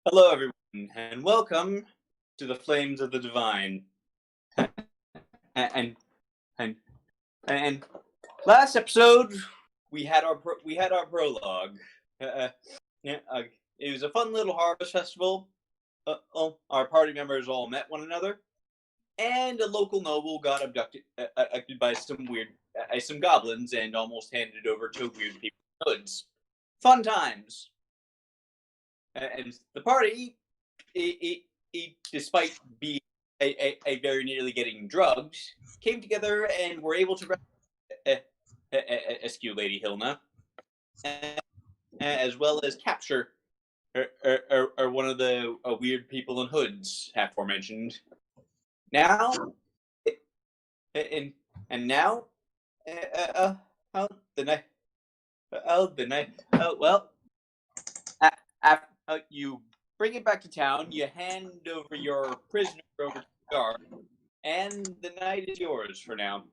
Hello, everyone, and welcome to the Flames of the Divine. And and and last episode we had our prologue. Yeah, it was a fun little harvest festival. Our party members all met one another, and a local noble got abducted by some goblins and almost handed over to weird people in hoods. Fun times. And the party, despite being very nearly getting drugged, came together and were able to rescue Lady Hilna, as well as capture one of the weird people in hoods aforementioned. Now, and now, the night, well, after you bring it back to town, you hand over your prisoner over to the guard, and the night is yours for now.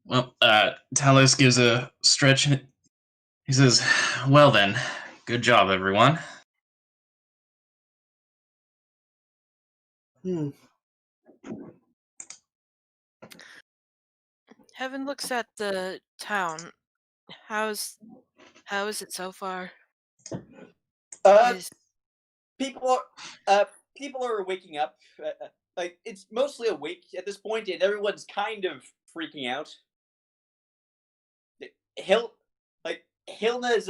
Well, Talos gives a stretch. He says, "Well then, good job, everyone." Heaven looks at the town. How is it so far? People are waking up. Like, it's mostly awake at this point, and everyone's kind of freaking out. Hilna's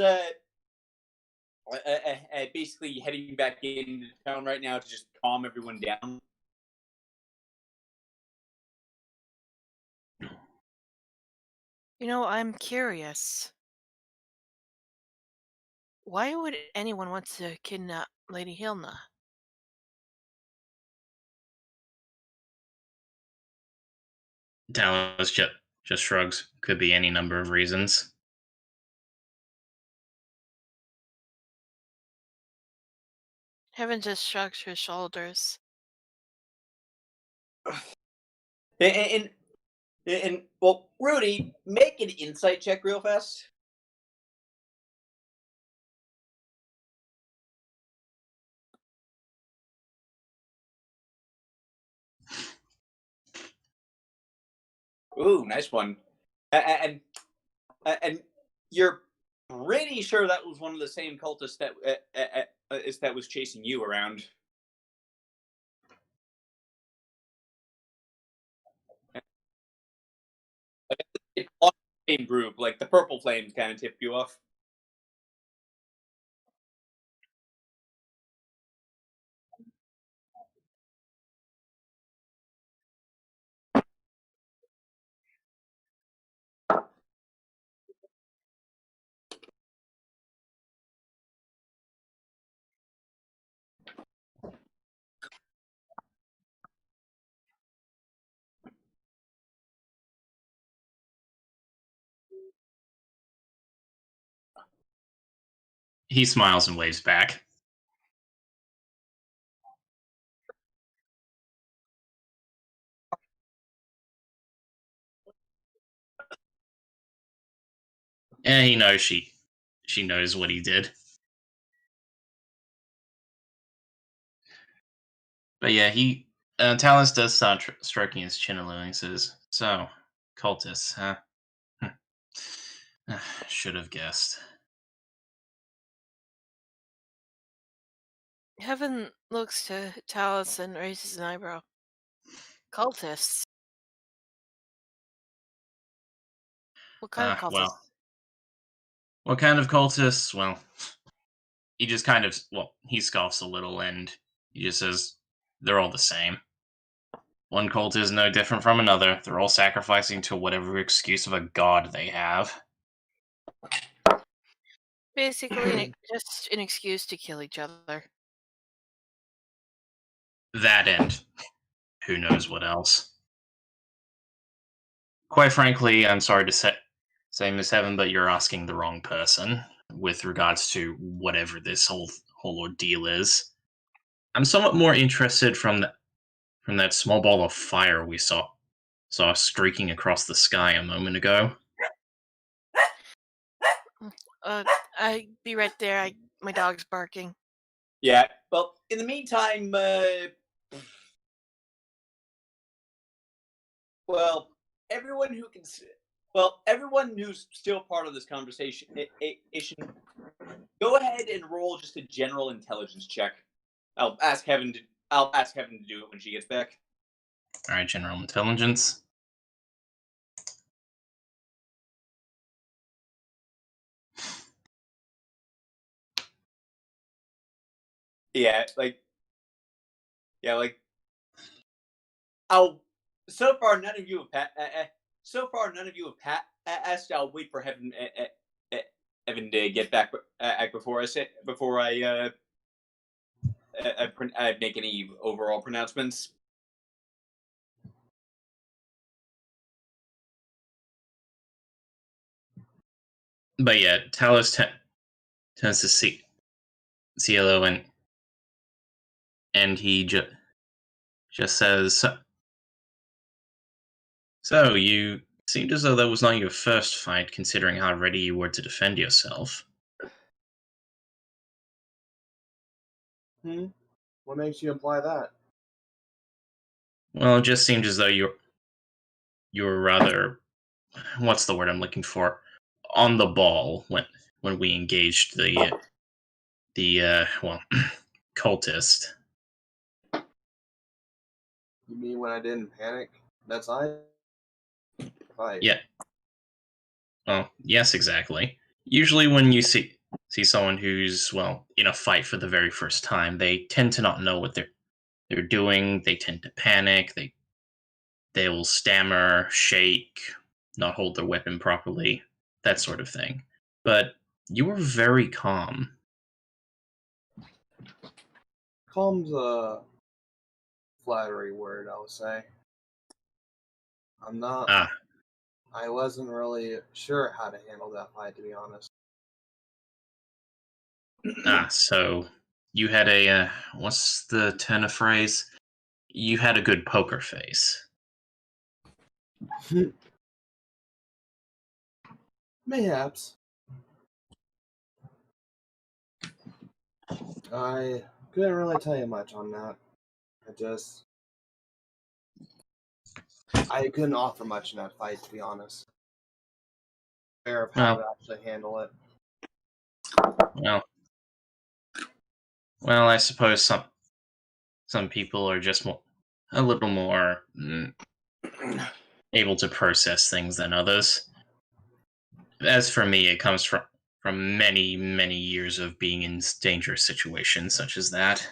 basically heading back into town right now to just calm everyone down. You know, I'm curious. Why would anyone want to kidnap Lady Hilna? Talos just shrugs. Could be any number of reasons. Heaven just shrugs her shoulders. And well, Rudy, make an insight check real fast. Ooh, nice one. And you're pretty sure that was one of the same cultists that was chasing you around. It's all the same group, like the purple flames kind of tip you off. He smiles and waves back. And he knows she knows what he did. But yeah, Talos does start stroking his chin a little and he says, "So, cultists, huh? Should have guessed." Heaven looks to Talos and raises an eyebrow. Cultists? What kind of cultists? Well, what kind of cultists? Well, he just kind of, he scoffs a little and he just says, "They're all the same. One cult is no different from another. They're all sacrificing to whatever excuse of a god they have." Basically, just an excuse to kill each other. That and who knows what else. Quite frankly, I'm sorry to say, Miss Heaven, but you're asking the wrong person with regards to whatever this whole ordeal is. I'm somewhat more interested from that small ball of fire we saw streaking across the sky a moment ago. I be right there. I My dog's barking. Yeah. Well, in the meantime, well, everyone who can, everyone who's still part of this conversation, go ahead and roll just a general intelligence check. I'll ask Heaven to do it when she gets back. All right, general intelligence. Yeah, I'll. So far, none of you have passed. I'll wait for Heaven to get back before I make any overall pronouncements. But yeah, Talos tends to see Cielo and he just says, "So you seemed as though that was not your first fight, considering how ready you were to defend yourself." What makes you imply that? Well, it just seemed as though you were rather, what's the word I'm looking for, on the ball when we engaged the cultist. You mean when I didn't panic? That's I. Fight. Yeah. Well, yes, exactly. Usually when you see someone who's, in a fight for the very first time, they tend to not know what they're doing. They tend to panic. They will stammer, shake, not hold their weapon properly, that sort of thing. But you were very calm. Calm's a flattery word, I would say. I'm not. I wasn't really sure how to handle that fight, to be honest. So you had a, what's the turn of phrase? You had a good poker face. Mayhaps. I couldn't really tell you much on that. I couldn't offer much in that fight, to be honest. Aware of how to actually handle it. Well, I suppose some people are just a little more able to process things than others. As for me, it comes from many, many years of being in dangerous situations such as that.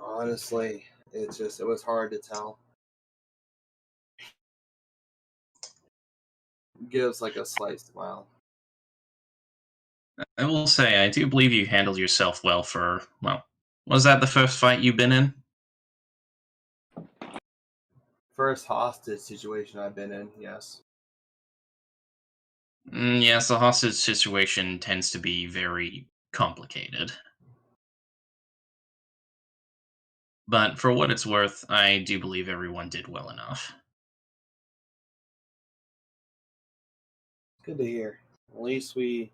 Honestly, it was hard to tell. Gives like a slight smile. I will say, I do believe you handled yourself well for, was that the first fight you've been in? First hostage situation I've been in, yes. Yes, the hostage situation tends to be very complicated. But for what it's worth, I do believe everyone did well enough. Good to hear. At least we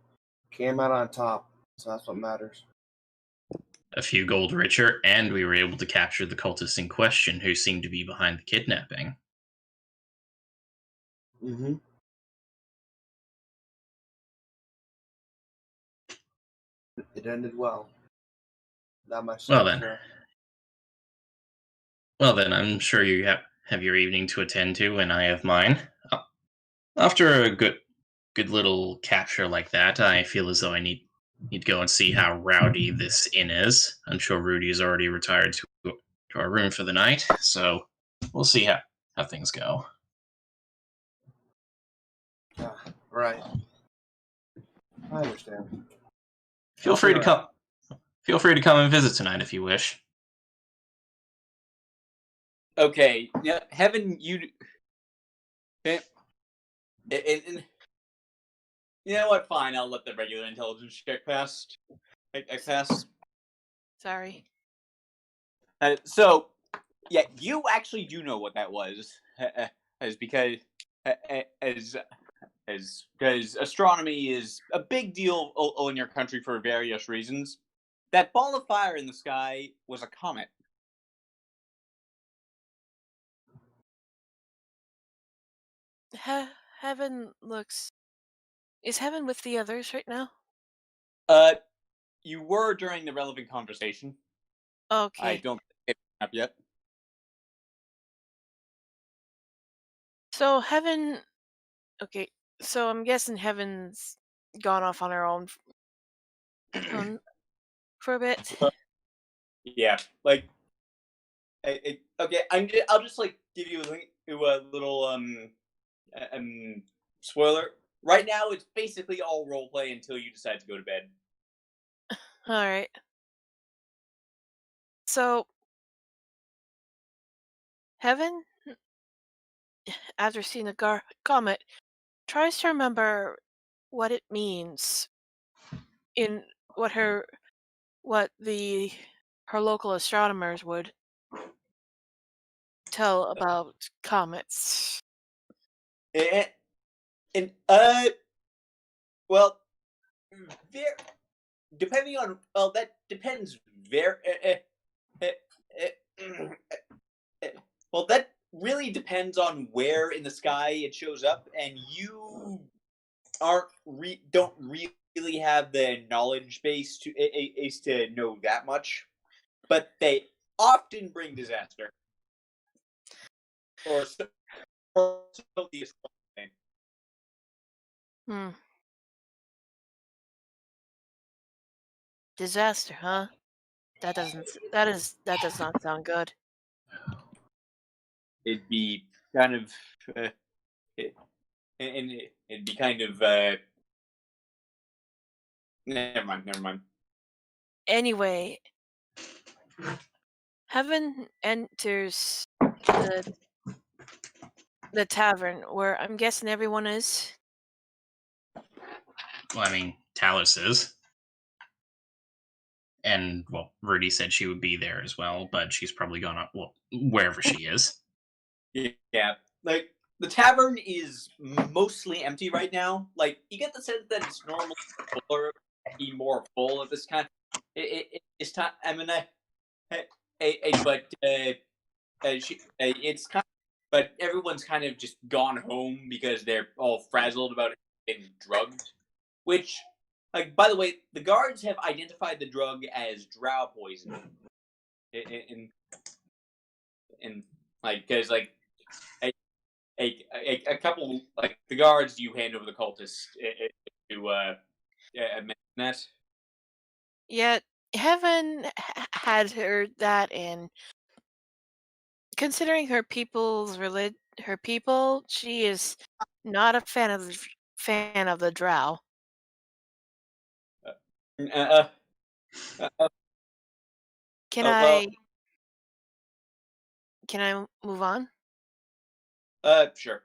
came out on top, so that's what matters. A few gold richer, and we were able to capture the cultists in question who seemed to be behind the kidnapping. Mm-hmm. It ended well. Not much. Well then, I'm sure you have your evening to attend to, and I have mine. After a good little capture like that, I feel as though I need to go and see how rowdy this inn is. I'm sure Rudy's already retired to our room for the night, so we'll see how things go. Right. I understand. Feel free to come. Feel free to come and visit tonight if you wish. Okay, yeah, Heaven, you know what? Fine, I'll let the regular intelligence check pass. I pass. Sorry. So, yeah, you actually do know what that was, as because as because astronomy is a big deal in your country for various reasons. That ball of fire in the sky was a comet. Heaven looks. Is Heaven with the others right now? You were during the relevant conversation. Okay. I don't think it's up yet. So Heaven. Okay. So I'm guessing Heaven's gone off on her own for a bit. Yeah, like, okay. I'll just like give you a little spoiler. Right now, it's basically all roleplay until you decide to go to bed. All right. So Heaven, after seeing the comet, tries to remember what it means in what her local astronomers would tell about comets. And, well, there, depending on that depends very. Well, that really depends on where in the sky it shows up, and you don't really have the knowledge base to know that much. But they often bring disaster, or so the astronomy. Hmm. Disaster, huh? That does not sound good. It'd be kind of, and it'd be kind of. Never mind. Never mind. Anyway, Heaven enters the the tavern where I'm guessing everyone is. Well, I mean, Talus is. And, well, Rudy said she would be there as well, but she's probably gone up, well, wherever she is. Yeah, like the tavern is mostly empty right now. Like you get the sense that it's normal or be more full at this kind. It's time. I mean, but it's kind. But everyone's kind of just gone home because they're all frazzled about it getting drugged. Which, like, by the way, the guards have identified the drug as drow poison. In like, because like a couple like the guards you hand over the cultists to that. Yet Heaven had heard that, and considering her people, she is not a fan of the drow. Uh, uh, uh, Can well, I move on? sure.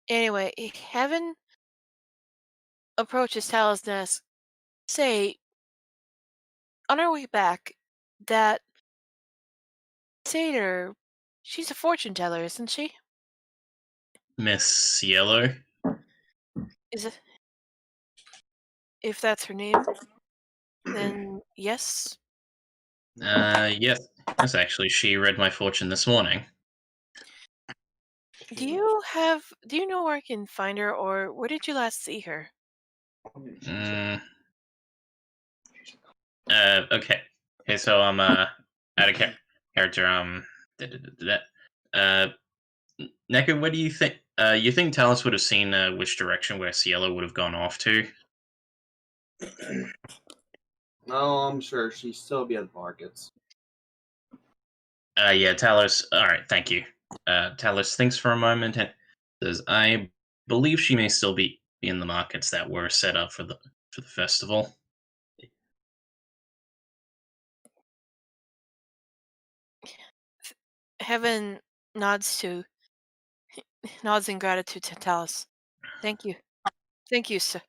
Anyway, Heaven approaches Tal's desk. Say, on our way back, that satyr, she's a fortune teller, isn't she? Miss Yellow? Is it? If that's her name, then yes. Yes. Yes, actually, she read my fortune this morning. Do you know where I can find her, or where did you last see her? Okay. Okay, so I'm out of character. Neko, what do you think? You think Talus would have seen which direction where Cielo would have gone off to? No, I'm sure she'd still be at the markets. Yeah, Talus. All right, thank you. Talus thinks for a moment and says, "I believe she may still be in the markets that were set up for the festival." Heaven nods nods in gratitude to Talus. Thank you, sir.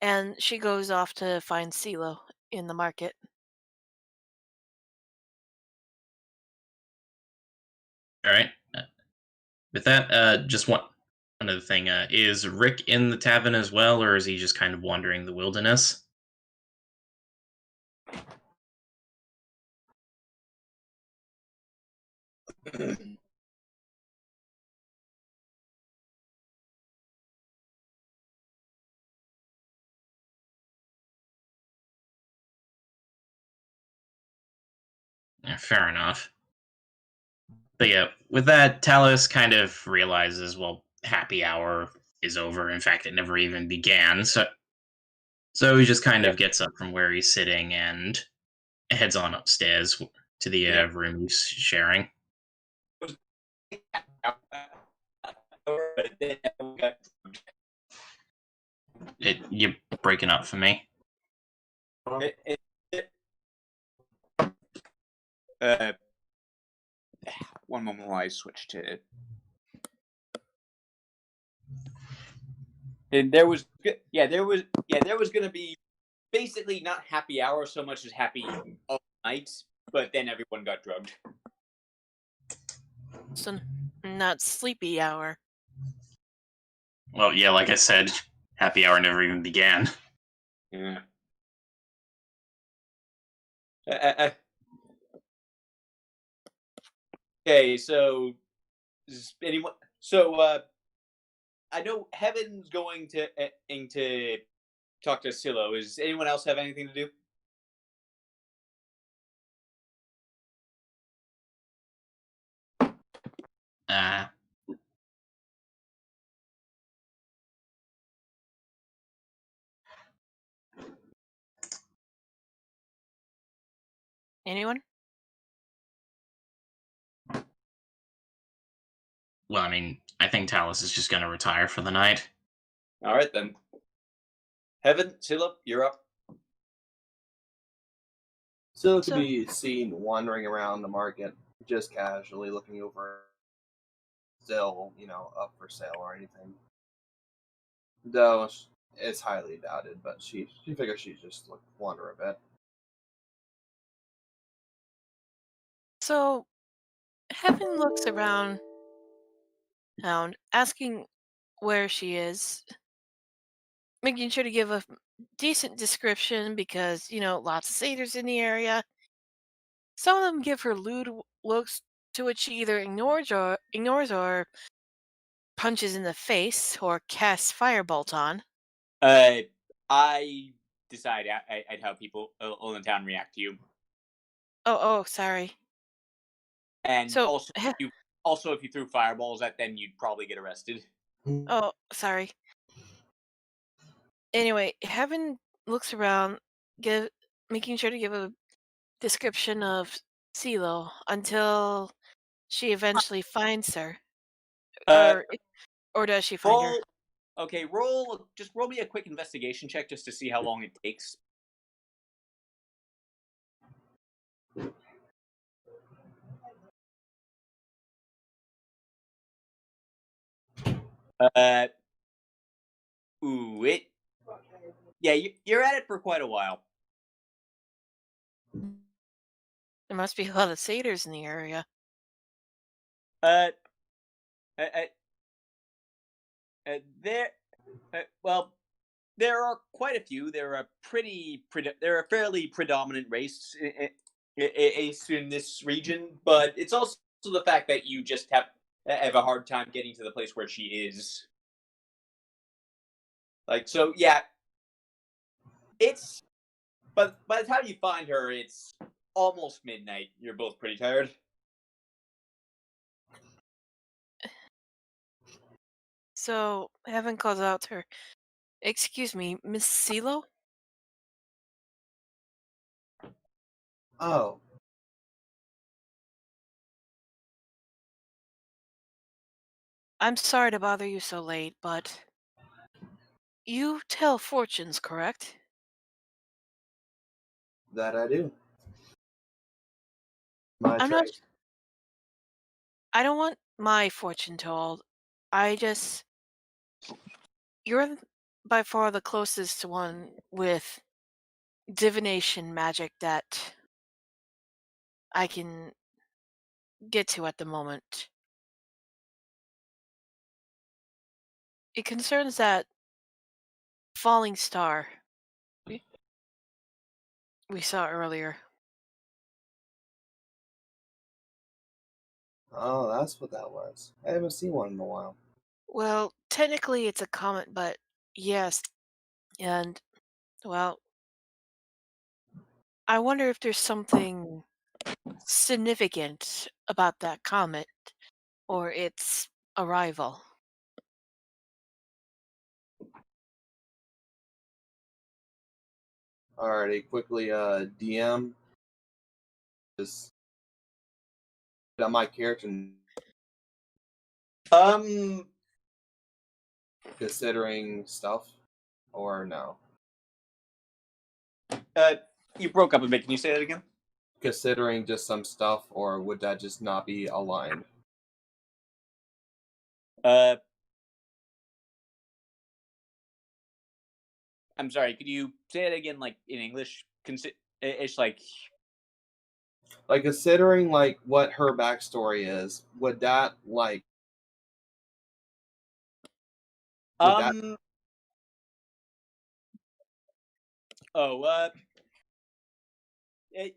And she goes off to find CeeLo in the market. All right. With that, just one another thing. Is Rick in the tavern as well, or is he just kind of wandering the wilderness? Yeah, fair enough. But yeah, with that, Talos kind of realizes, well, happy hour is over. In fact, it never even began. So he just kind Yeah. of gets up from where he's sitting and heads on upstairs to the Yeah. room he's sharing. You're breaking up for me. One moment while I switch to. And there was going to be basically not happy hour so much as happy all night, but then everyone got drugged. So not sleepy hour. Well, yeah, like I said, happy hour never even began. Yeah. Okay, so is anyone? So I know Heaven's going to talk to Silo. Does anyone else have anything to do? Uh, Anyone? well, I mean, I think Talos is just going to retire for the night. All right then. Heaven, Silo, you're up. Still to be seen wandering around the market, just casually looking over. Still, up for sale or anything. Though it's highly doubted, but she figures she'd just wander a bit. So Heaven looks around town, asking where she is, making sure to give a decent description because, lots of satyrs in the area. Some of them give her lewd looks to which she either ignores or punches in the face or casts firebolt on. I decide I'd how people all in town react to you, Oh, sorry. and So, also if you threw fireballs at them, you'd probably get arrested. oh, sorry. Anyway, Heaven looks around, making sure to give a description of CeeLo until she eventually finds her. Uh, Or does she find her? Just roll me a quick investigation check just to see how long it takes. Uh, yeah, you're at it for quite a while. There must be a lot of satyrs in the area. Uh, uh, there, well, there are quite a few. They're they're a fairly predominant race in this region, but it's also the fact that you just have a hard time getting to the place where she is. So, yeah, it's. But by the time you find her, it's almost midnight. You're both pretty tired. So Heaven calls out to her. Excuse me, Miss CeeLo? Oh, I'm sorry to bother you so late, but you tell fortunes, correct? that I do. My I'm not. trade. I don't want my fortune told. I just. You're by far the closest one with divination magic that I can get to at the moment. It concerns that falling star we saw earlier. Oh, that's what that was. I haven't seen one in a while. Well, technically it's a comet, but yes. And, well, I wonder if there's something significant about that comet or its arrival. Alrighty, quickly, DM. Just that my character Um, considering stuff, or no? you broke up a bit. Can you say that again? Considering just some stuff, or would that just not be aligned? I'm sorry. Could you say it again, like in English? It's like Like considering like what her backstory is, would that like would that oh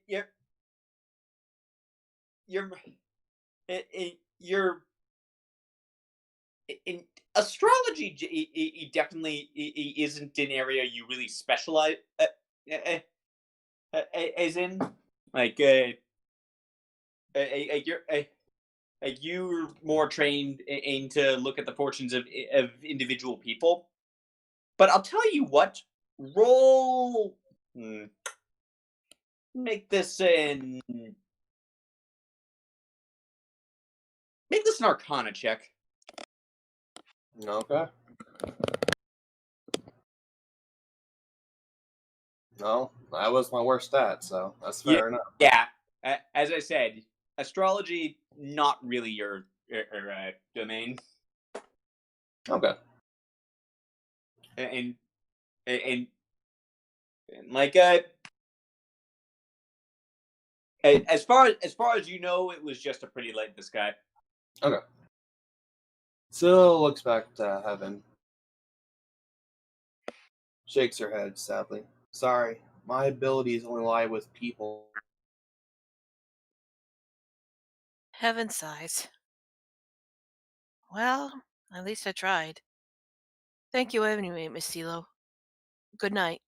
you're you're you're in astrology. Definitely isn't an area you really specialize uh, as in. Like you're more trained in to look at the fortunes of individual people. But I'll tell you what, roll. Make this an Arcana check. okay? No, that was my worst stat, so that's fair enough. Yeah, as I said, astrology not really your domain. Okay. And like as far as you know, it was just a pretty light in the sky. Okay. Still looks back to heaven. Shakes her head sadly. Sorry, my abilities only lie with people. Heaven sighs. Well, at least I tried. Thank you anyway, Miss CeeLo. Good night.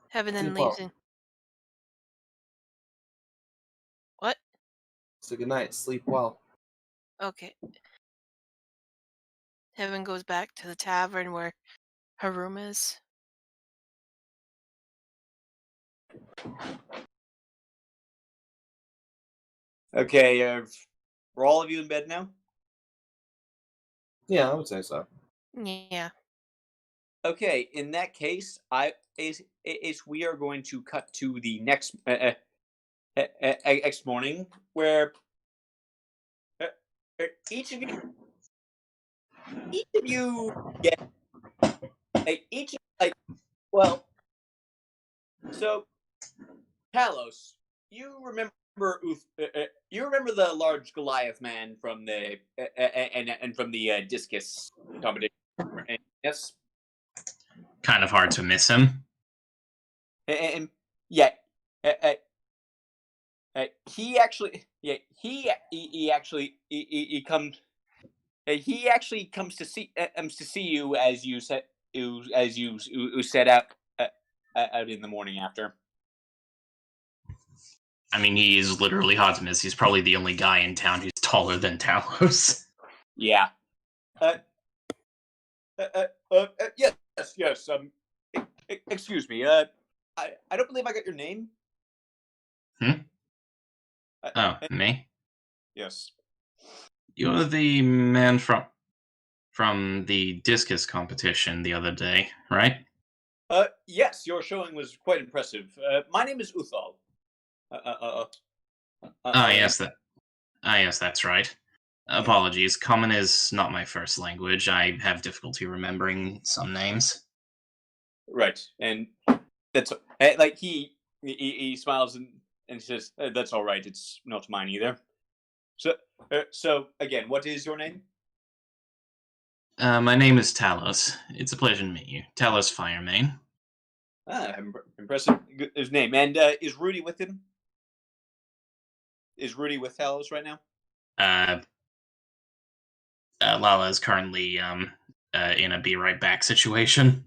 Heaven then Sleep leaves well. in. What? So good night. Sleep well. Okay. Heaven goes back to the tavern where her room is. Okay, are all of you in bed now? Yeah, I would say so. Yeah. Okay, in that case, we are going to cut to the next next morning, where uh, each of you get each like well. So, Talos, you remember you remember the large Goliath man from the and from the discus competition, right? Yes. Kind of hard to miss him. And yeah, uh, uh, he actually, yeah, he actually he comes to see you as you set out out in the morning after. I mean, he is literally hard to miss. He's probably the only guy in town who's taller than Talos. Yeah. Yes, yes. Excuse me. I don't believe I got your name. Oh, me? Yes. You're the man from the discus competition the other day, right? Yes, your showing was quite impressive. My name is Uthal. Yes, that's right. Apologies. Common is not my first language. I have difficulty remembering some names. Right, and that's like he smiles and says, "That's all right. It's not mine either." So again, what is your name? My name is Talos. It's a pleasure to meet you. Talos Firemane. Impressive. His name. And is Rudy with him? Is Rudy with Talos right now? Lala is currently in a be right back situation.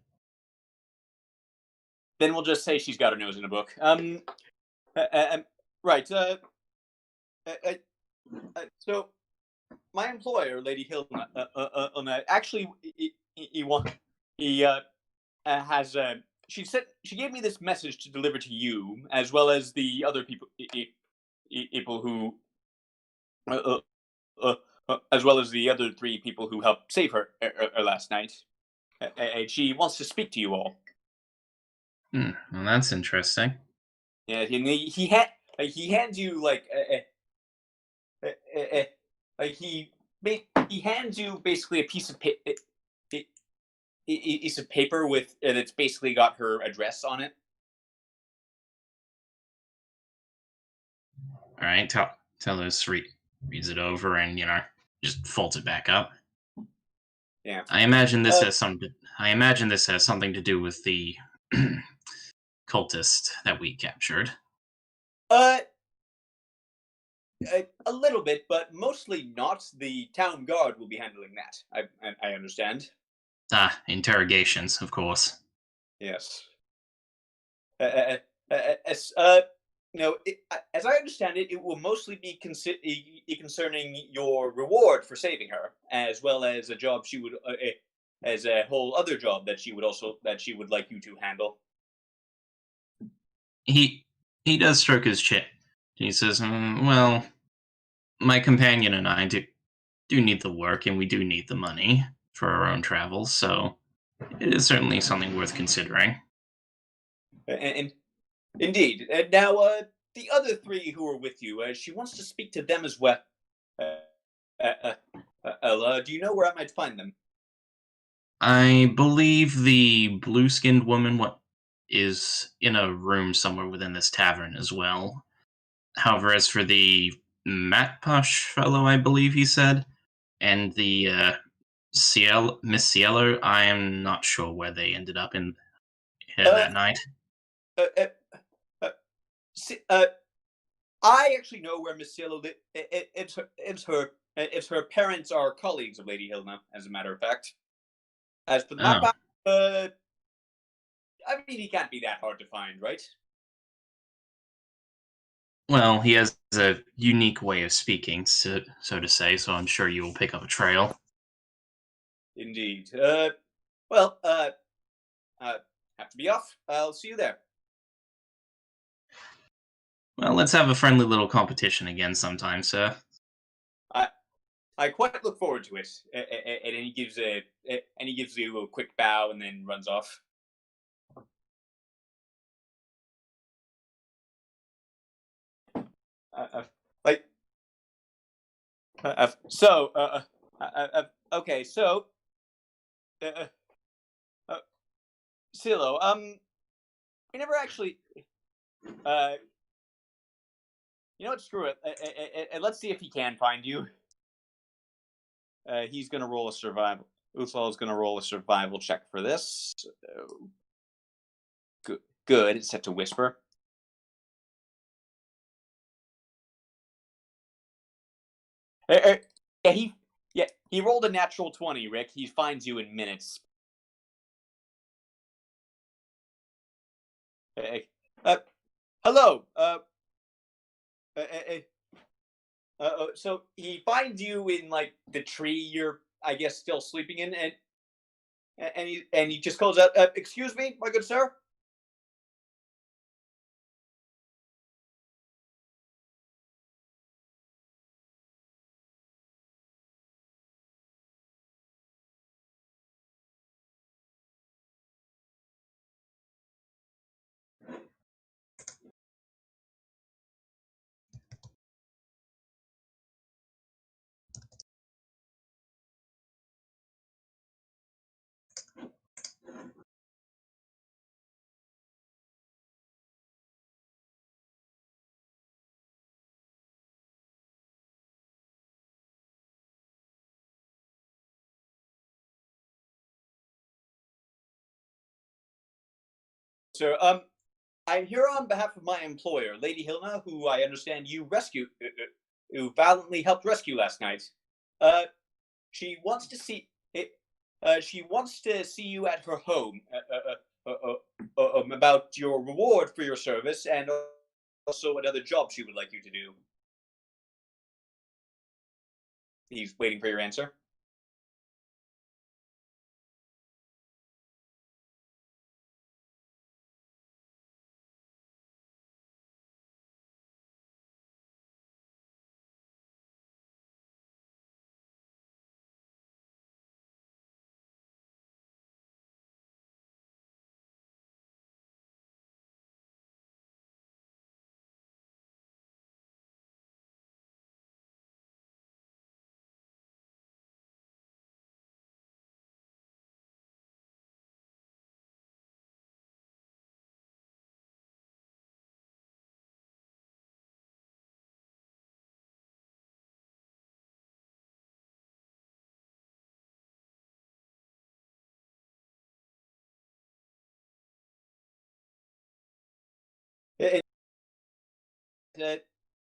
Then we'll just say she's got her nose in a book. Right. So my employer, Lady Hilna, actually, he has. She gave me this message to deliver to you, as well as the other people who, as well as the other 3 people who helped save her last night. And she wants to speak to you all. Well, that's interesting. Yeah, he hands you like he hands you basically a piece of paper with that's basically got her address on it. All right, Talos reads it over and just folds it back up. Yeah. I imagine this has something to do with the cultist that we captured. A little bit, but mostly not. The town guard will be handling that. I understand. Interrogations, of course. Yes. As I understand it, it will mostly be concerning your reward for saving her, as well as a job she would, as a whole other job that she would like you to handle. He does stroke his chin. He says, "Well, my companion and I do need the work, and we do need the money for our own travels, so it is certainly something worth considering." And indeed, now the other 3 who are with you, she wants to speak to them as well. Ella, do you know where I might find them? I believe the blue-skinned woman is in a room somewhere within this tavern as well. However, as for the Matt Posh fellow, I believe he said, and the Miss Cielo, I am not sure where they ended up in that night. I actually know where Miss Cielo lives. It's her parents are colleagues of Lady Hilna, as a matter of fact. As for the map, I mean, he can't be that hard to find, right? Well, he has a unique way of speaking, so to say, so I'm sure you will pick up a trail. Indeed. Have to be off. I'll see you there. Well, let's have a friendly little competition again sometime, sir. I quite look forward to it. And he gives you a quick bow and then runs off. Okay, so, Silo, we never actually, you know what? Screw it. Let's see if he can find you. He's gonna roll a survival. Uthal is gonna roll a survival check for this. Good. It's set to whisper. He rolled a natural 20, Rick. He finds you in minutes. Hello. So he finds you in like the tree you're, I guess, still sleeping in, and he just calls out, "Excuse me, my good sir." Sir, I'm here on behalf of my employer, Lady Hilna, who I understand you who valiantly helped rescue last night. She wants to see you at her home about your reward for your service and also what other job she would like you to do. He's waiting for your answer.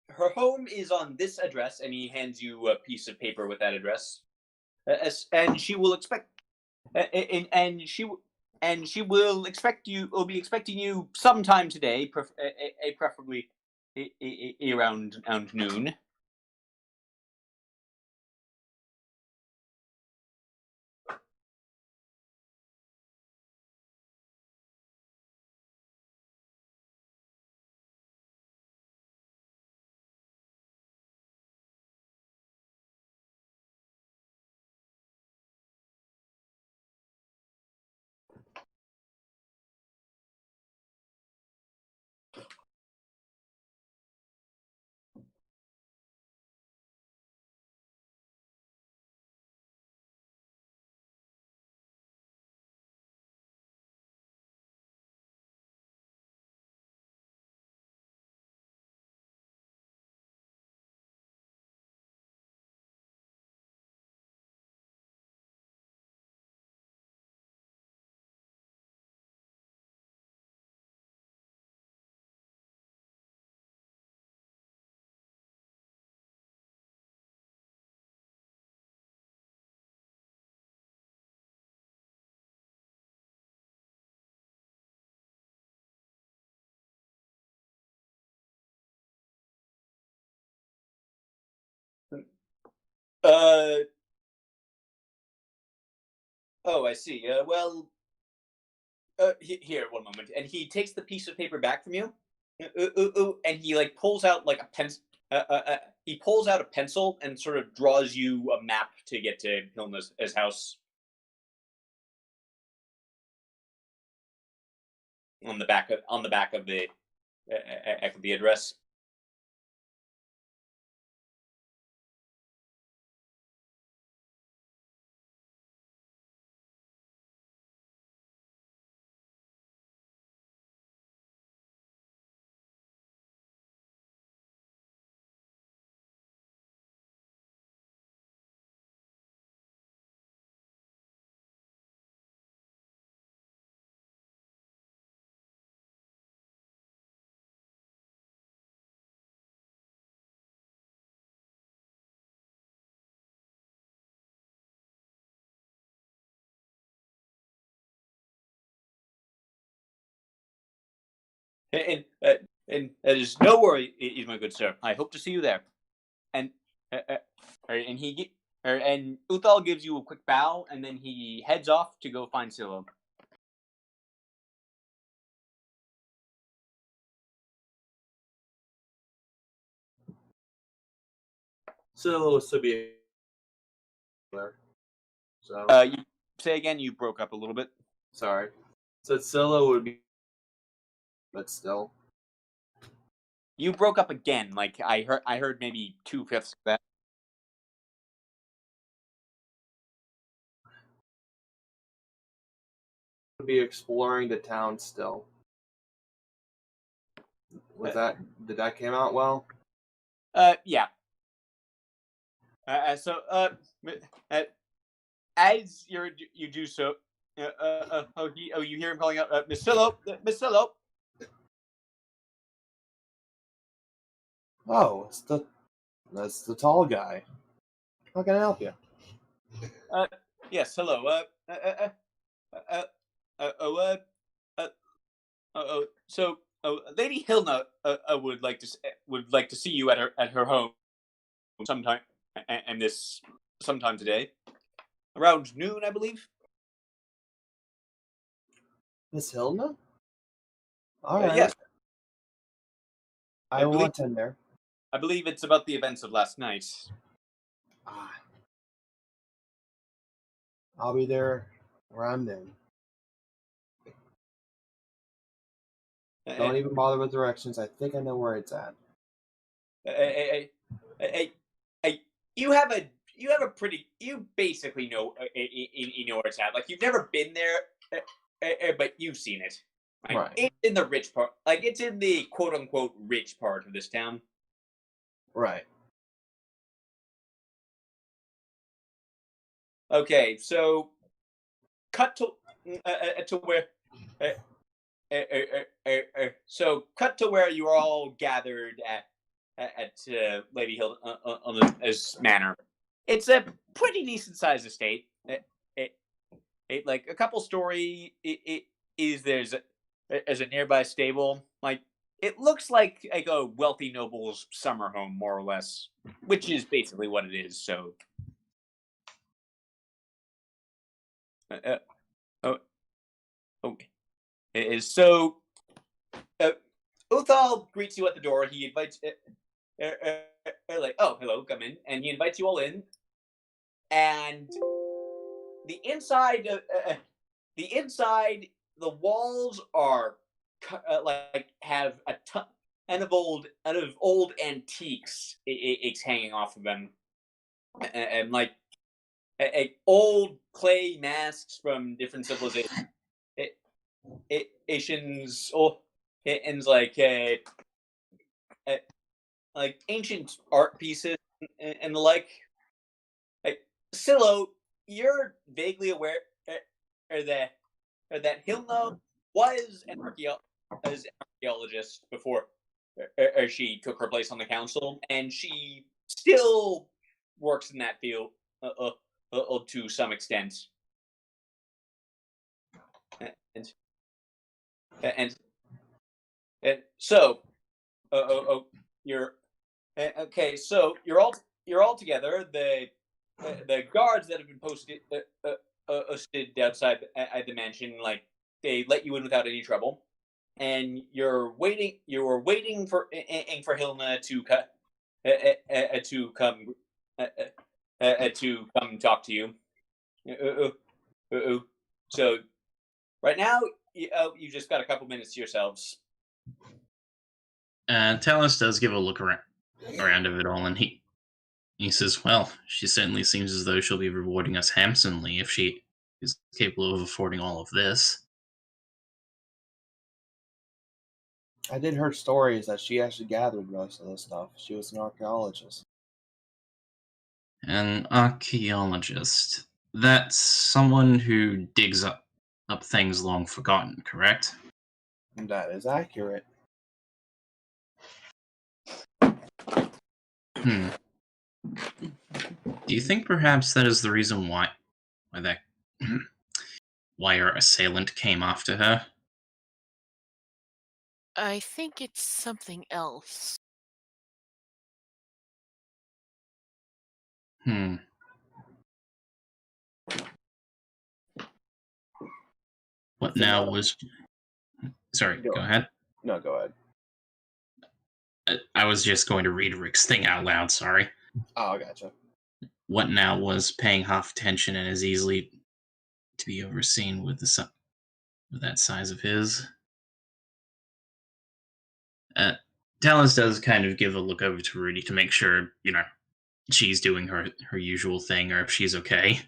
Her home is on this address, and he hands you a piece of paper with that address. And she will expect, and she will expect you. Will be expecting you sometime today, preferably around noon. Oh, I see. Here, one moment. And he takes the piece of paper back from you, and he like pulls out like a pencil. He pulls out a pencil and sort of draws you a map to get to Hilna's house on the back of the address. And there's no worry, my good sir. I hope to see you there. And and and Uthal gives you a quick bow, and then he heads off to go find Silo. Silo was to be there. So You say again. You broke up a little bit. sorry. Said Silo would be, but still. You broke up again. Like I heard maybe 2/5 of that. Would be exploring the town still. Was did that came out well? Yeah. So as you do so, you hear him calling out, Miss Sillo, Miss Sillo. Oh, that's the tall guy. How can I help you? Yes, hello. So, Lady Hilna would like to see you at her home sometime, and this sometime today, around noon, I believe. Miss Hilna? All right. Yes, I will believe attend there. I believe it's about the events of last night. Ah, I'll be there around noon. Don't even bother with directions. I think I know where it's at. You have a pretty you basically know you know where it's at. Like you've never been there, but you've seen it. Like, Right. it's in the rich part. Like it's in the quote unquote rich part of this town. Right. Okay, so cut to where. Cut to where you are all gathered at Lady Hill on this manor. It's a pretty decent sized estate. Like a couple story. There's a nearby stable. Like it looks like a wealthy noble's summer home, more or less, which is basically what it is. So, oh, okay. It is so. Uthal greets you at the door. He invites, like, oh, hello, come in, and he invites you all in. And the inside, the inside, the walls are like have a ton of old antiques. It's hanging off of them, and like old clay masks from different civilizations. Asians, or and like ancient art pieces and the like. Like Silo, you're vaguely aware or that Hilna was as an archaeologist before she took her place on the council, and she still works in that field to some extent. And and, and so, you're okay. So you're all together. The guards that have been posted outside at the mansion, like they let you in without any trouble, and you're waiting. You were waiting for Hilna to come to come talk to you. Uh, uh, uh, So right now, you just got a couple minutes to yourselves. Talus does give a look around of it all, and he says, well, she certainly seems as though she'll be rewarding us handsomely if she is capable of affording all of this. I did hear stories that she actually gathered most of this stuff. She was an archaeologist. An archaeologist. That's someone who digs up things long forgotten, correct? That is accurate. Hmm. Do you think perhaps that is the reason why that why her assailant came after her? I think it's something else. Hmm. What It's now another- was... Sorry, Go go ahead. No, go ahead. I was just going to read Rick's thing out loud, sorry. Oh, gotcha. What now was paying half attention and is easily to be overseen with with that size of his. Talus does kind of give a look over to Rudy to make sure, she's doing her usual thing or if she's okay.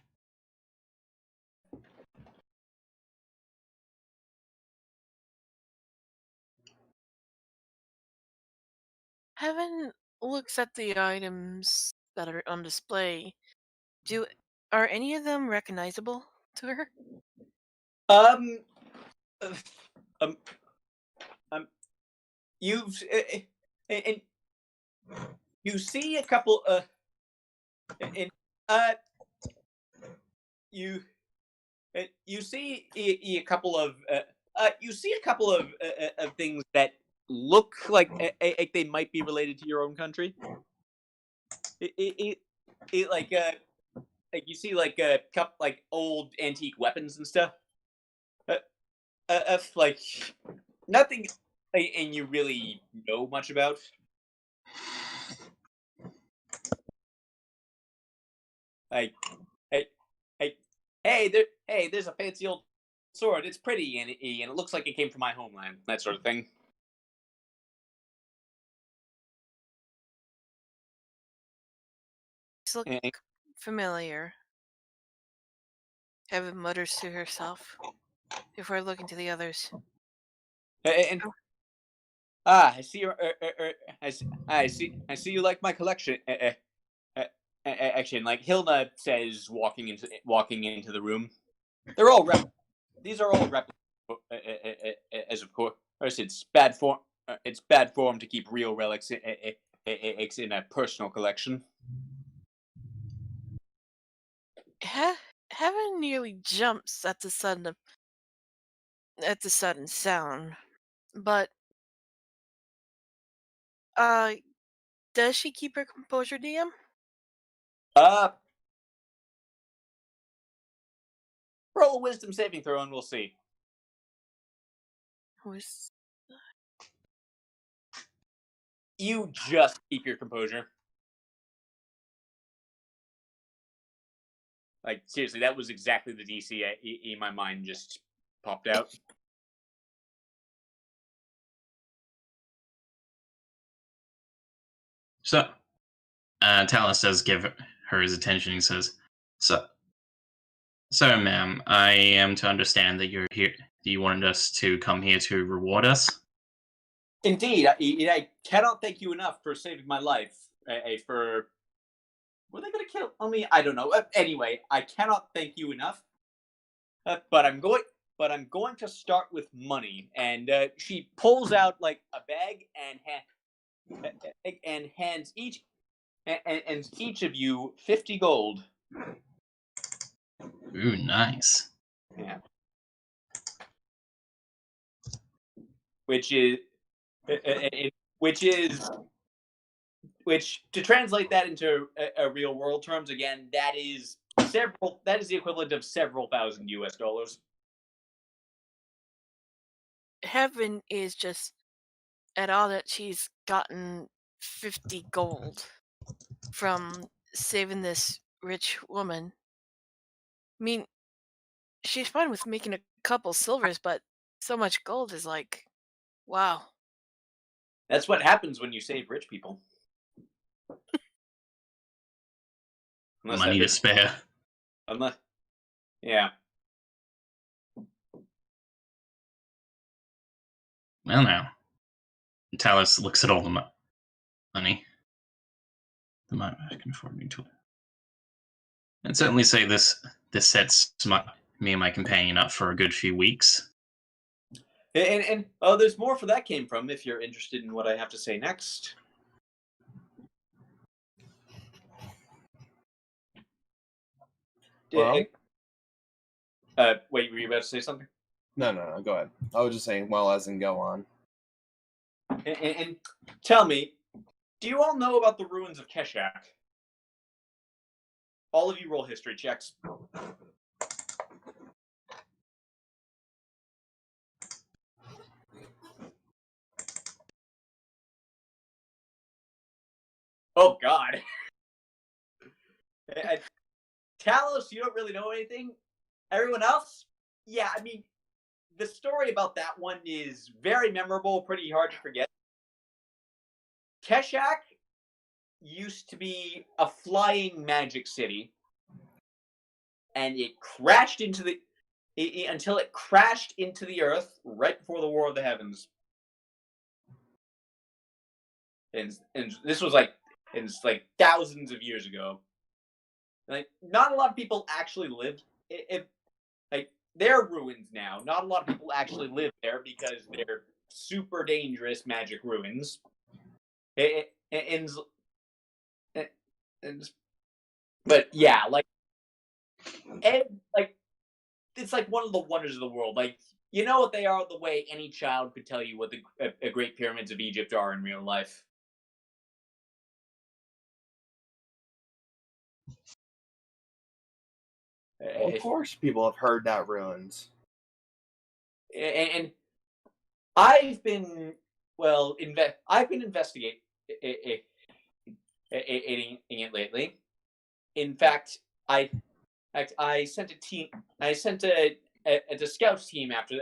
Heaven looks at the items that are on display. Are any of them recognizable to her? Um, uh, um, you've and you see a couple. And you you see a couple of you see a couple of things that look like they might be related to your own country. It like you see like a couple like old antique weapons and stuff. Like nothing, and you really know much about. Like, hey, there's a fancy old sword. It's pretty and it looks like it came from my homeland. That sort of thing. These look And, familiar. Heaven mutters to herself before looking to the others. and I see your. I see you like my collection. Action, like Hilda says, walking into the room. They're all these are all as of course it's bad form. It's bad form to keep real relics in a personal collection. Heaven nearly jumps at the sudden sound, but does she keep her composure, DM? Roll a wisdom saving throw and we'll see. You just keep your composure. Like, seriously, that was exactly the DC in my mind just popped out. So, Talus does give her his attention. He says, So, ma'am, I am to understand that you're here. You wanted us to come here to reward us? Indeed, I cannot thank you enough for saving my life. Were they going to kill me? I don't know. Anyway, I cannot thank you enough. But I'm going to start with money. And she pulls out like a bag and hands each of you 50 gold. Ooh, nice. Yeah. Which to translate that into a real world terms again, that is the equivalent of several thousand US. Heaven is just at all that she's gotten 50 gold from saving this rich woman. I mean, she's fine with making a couple silvers, but so much gold is like, wow. That's what happens when you save rich people. Money to spare. Yeah. Well, now, Talus looks at all the money. The money I can afford me to. I'd certainly say this sets me and my companion up for a good few weeks. And there's more for that came from if you're interested in what I have to say next. Well, wait, were you about to say something? No, go ahead. I was just saying, well, as in go on. And tell me, do you all know about the ruins of Keshak? All of you roll history checks. Oh, God. Talos, you don't really know anything. Everyone else? Yeah, I mean, the story about that one is very memorable, pretty hard to forget. Keshak used to be a flying magic city, and it crashed into until it crashed into the earth right before the War of the Heavens. And this was like thousands of years ago. Like, not a lot of people actually lived. they're ruins now. Not a lot of people actually live there because they're super dangerous magic ruins. But yeah, like it's like one of the wonders of the world. Like, you know what they are the way any child could tell you what the Great Pyramids of Egypt are in real life. Well, of course, people have heard that ruins. And I've been investigating it lately. In fact, I sent a team. I sent a scouts team after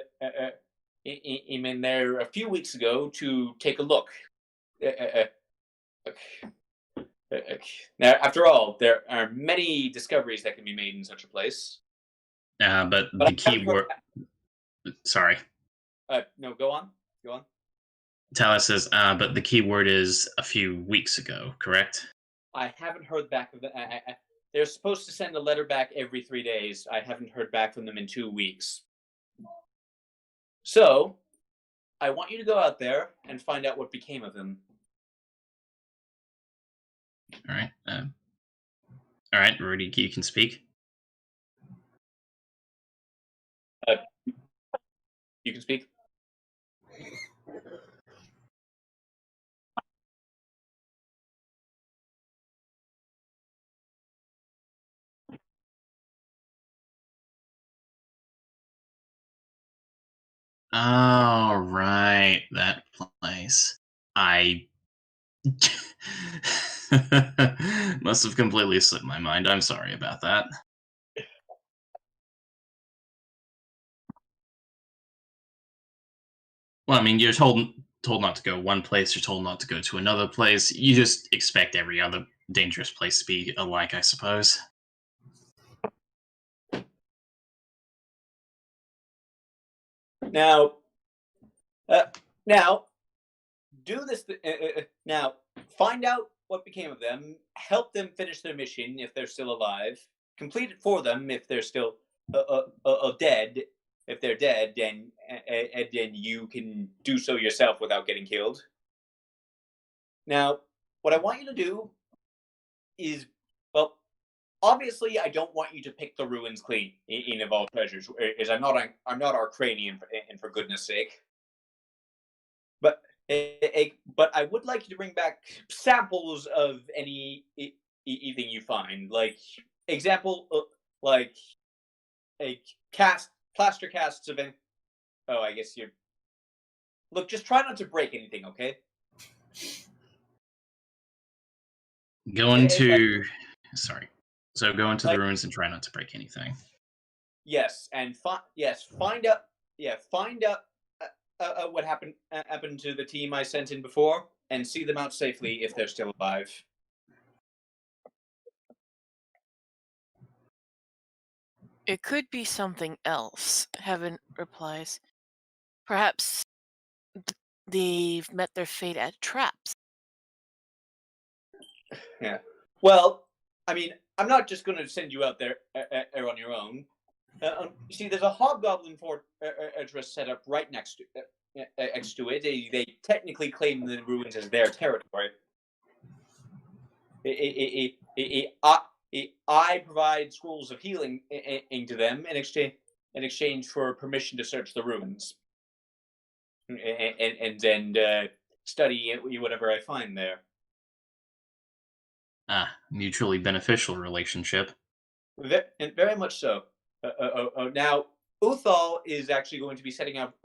him in there a few weeks ago to take a look. Now, after all, there are many discoveries that can be made in such a place. But the key word. Sorry. No, go on. Go on. Talis says, but the key word is a few weeks ago, correct? I haven't heard back of them. They're supposed to send a letter back every 3 days. I haven't heard back from them in 2 weeks. So, I want you to go out there and find out what became of them. All right. All right, Rudy, you can speak. You can speak. Oh, right, that place. I must have completely slipped my mind. I'm sorry about that. Well, I mean, you're told not to go one place, you're told not to go to another place. You just expect every other dangerous place to be alike, I suppose. Now, do this. Now, find out what became of them. Help them finish their mission if they're still alive. Complete it for them if they're still dead. If they're dead, then you can do so yourself without getting killed. Now, what I want you to do is, well, obviously, I don't want you to pick the ruins clean in of all treasures. Is I'm not Arcranian, and for goodness sake. But I would like you to bring back samples of anything you find, like example, like a plaster casts of any. Oh, I guess you're. Look, just try not to break anything, okay? Go into. Sorry. So go into Like, the ruins and try not to break anything. Yes, and find out. Yeah, find out what happened to the team I sent in before, and see them out safely if they're still alive. It could be something else, Heaven replies. Perhaps they've met their fate at traps. Yeah. Well, I mean, I'm not just going to send you out there on your own. You see, there's a hobgoblin fortress set up right next to it. They technically claim the ruins as their territory. I provide scrolls of healing to them in exchange for permission to search the ruins, and then study whatever I find there. Mutually beneficial relationship. Very much so. Now, Uthal is actually going to be setting up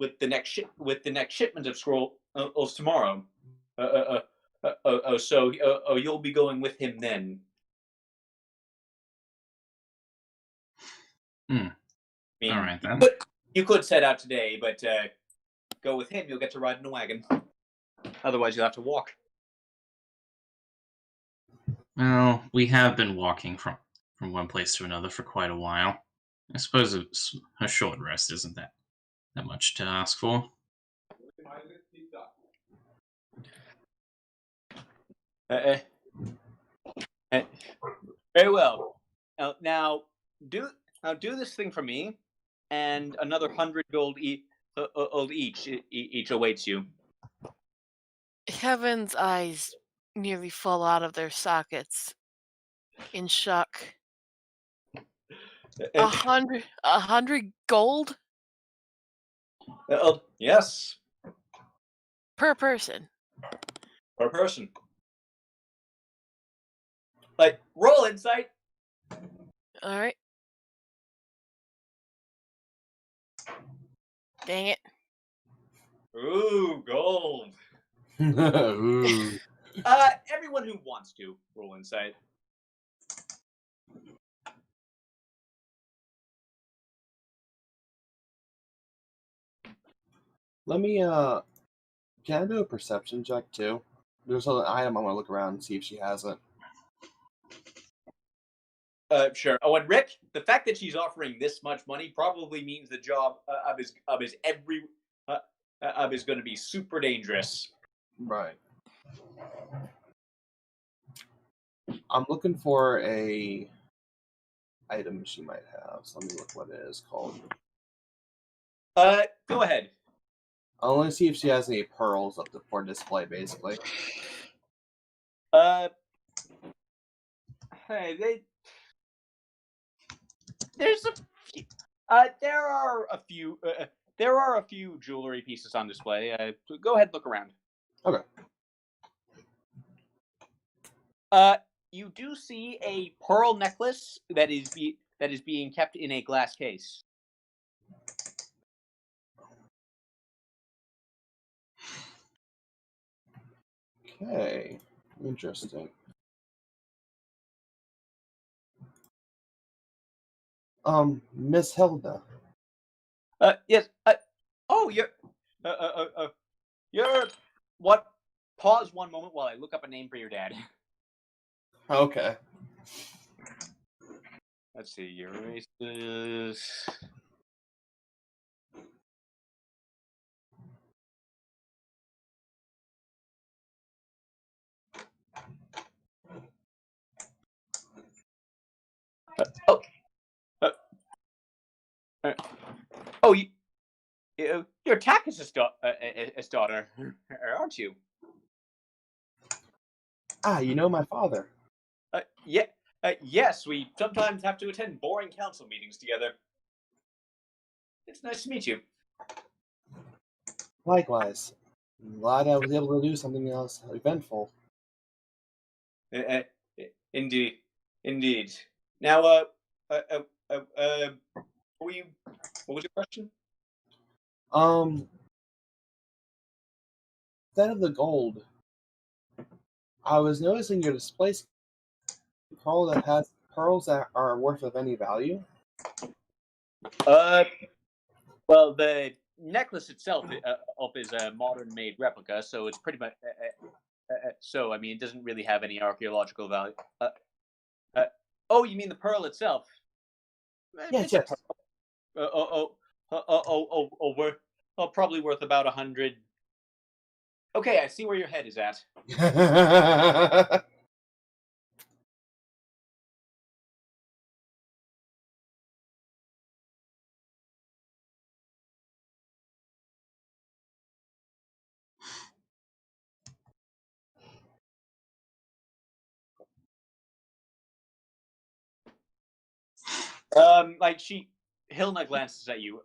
with the next shipment of scrolls tomorrow. So you'll be going with him then. I mean, all right then. You could set out today, but go with him. You'll get to ride in a wagon. Otherwise, you'll have to walk. Well, we have been walking from one place to another for quite a while. I suppose a short rest isn't that much to ask for. Very well. Now, do this thing for me, and another 100 gold each awaits you. Heaven's eyes nearly fall out of their sockets in shock. 100 gold Yes, per person. per person. Like, roll insight. All right. Dang it. Ooh, gold. Ooh. Everyone who wants to roll insight. Let me can I do a perception check too? There's an item I want to look around and see if she has it. Sure. Oh, and Rick, the fact that she's offering this much money probably means the job is going to be super dangerous. Right. I'm looking for a item she might have. So let me look what it is called. Go ahead. I want to see if she has any pearls up for display, basically. Hey, there are a few jewelry pieces on display. Go ahead, look around. Okay. You do see a pearl necklace that is being kept in a glass case. Okay. Interesting. Miss Hilda. Yes. Oh, you're what? Pause one moment while I look up a name for your dad. Okay. Let's see. Your race is. You're Takis' daughter, aren't you? Ah, you know my father. Yeah. Yes, we sometimes have to attend boring council meetings together. It's nice to meet you. Likewise. I'm glad I was able to do something else eventful. Indeed. Now, what was your question? Instead of the gold, I was noticing your display pearl that has pearls that are worth of any value. Well, the necklace itself is a modern-made replica, so it's pretty much. So, I mean, it doesn't really have any archaeological value. Oh, you mean the pearl itself? Yes. Probably worth about 100. Okay, I see where your head is at. Like Hilna glances at you.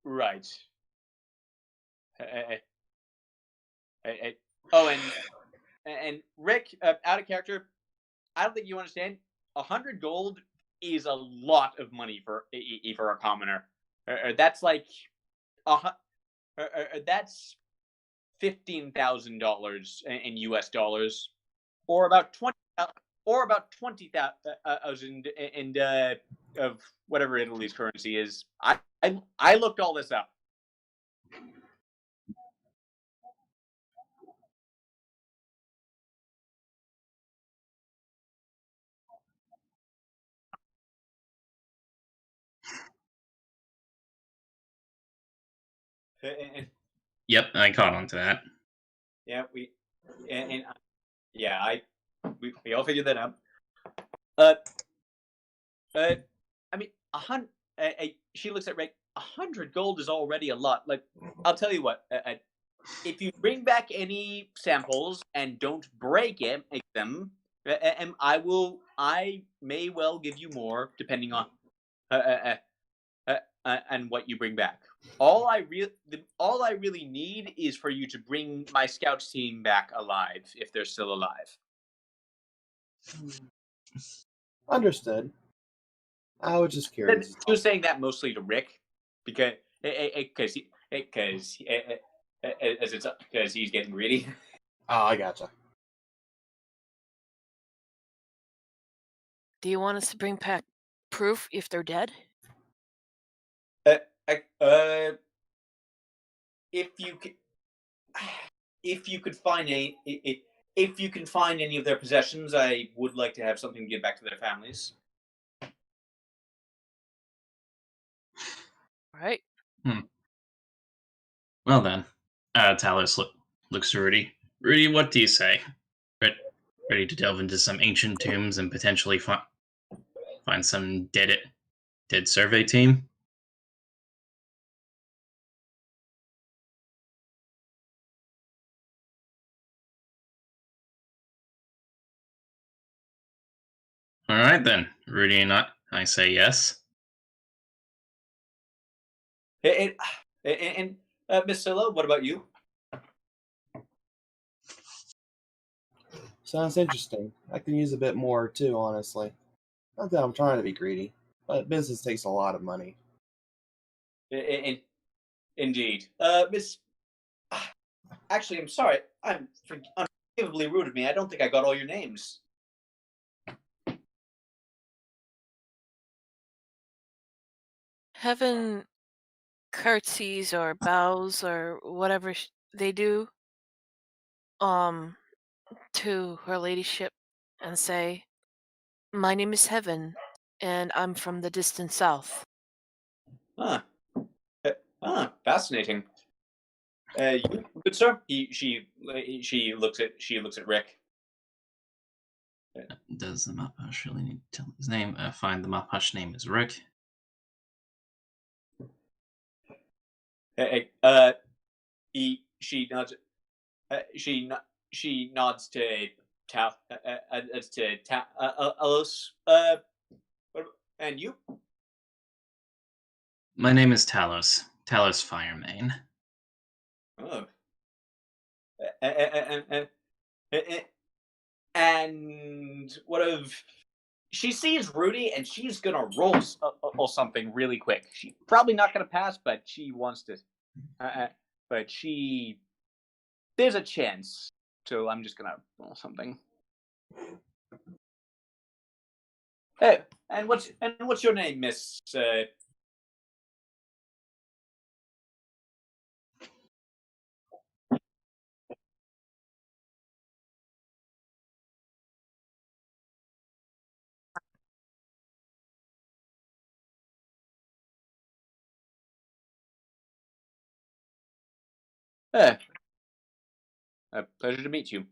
Right. Oh, and Rick, out of character. I don't think you understand. 100 gold is a lot of money for a commoner. That's like that's $15,000 in U.S. dollars, or about 20,000 of whatever Italy's currency is. I looked all this up. Yep, I caught on to that. Yeah, we all figured that out. Uh, I mean, she looks at Rick. 100 gold is already a lot. Like, I'll tell you what. If you bring back any samples and don't break them, I may well give you more, depending on and what you bring back. All I really need is for you to bring my scouts team back alive, if they're still alive. Understood. I was just curious. She was saying that mostly to Rick, because he's getting greedy. Oh, I gotcha. Do you want us to bring back proof if they're dead? If you could find if you can find any of their possessions, I would like to have something to give back to their families. All right. Well then, Talos looks to Rudy. Rudy, what do you say? Ready to delve into some ancient tombs and potentially find some dead survey team? All right then, Rudy and I say yes. And Miss Silla, what about you? Sounds interesting. I can use a bit more too, honestly. Not that I'm trying to be greedy, but business takes a lot of money. Indeed, Miss. Actually, I'm sorry. I'm unforgivably rude of me. I don't think I got all your names. Heaven curtsies or bows or whatever they do to her ladyship and say, "My name is Heaven, and I'm from the distant south." Fascinating. You, good sir. She looks at Rick. Does the Mapash really need to tell his name? Find the Mapash name is Rick. She nods. She nods to Alos. And you? My name is Talos. Talos Firemane. Oh. And what of? She sees Rudy, and she's gonna roll something really quick. She's probably not gonna pass, but she wants to. But there's a chance. So I'm just gonna roll something. Hey, and what's your name, Miss? A pleasure to meet you.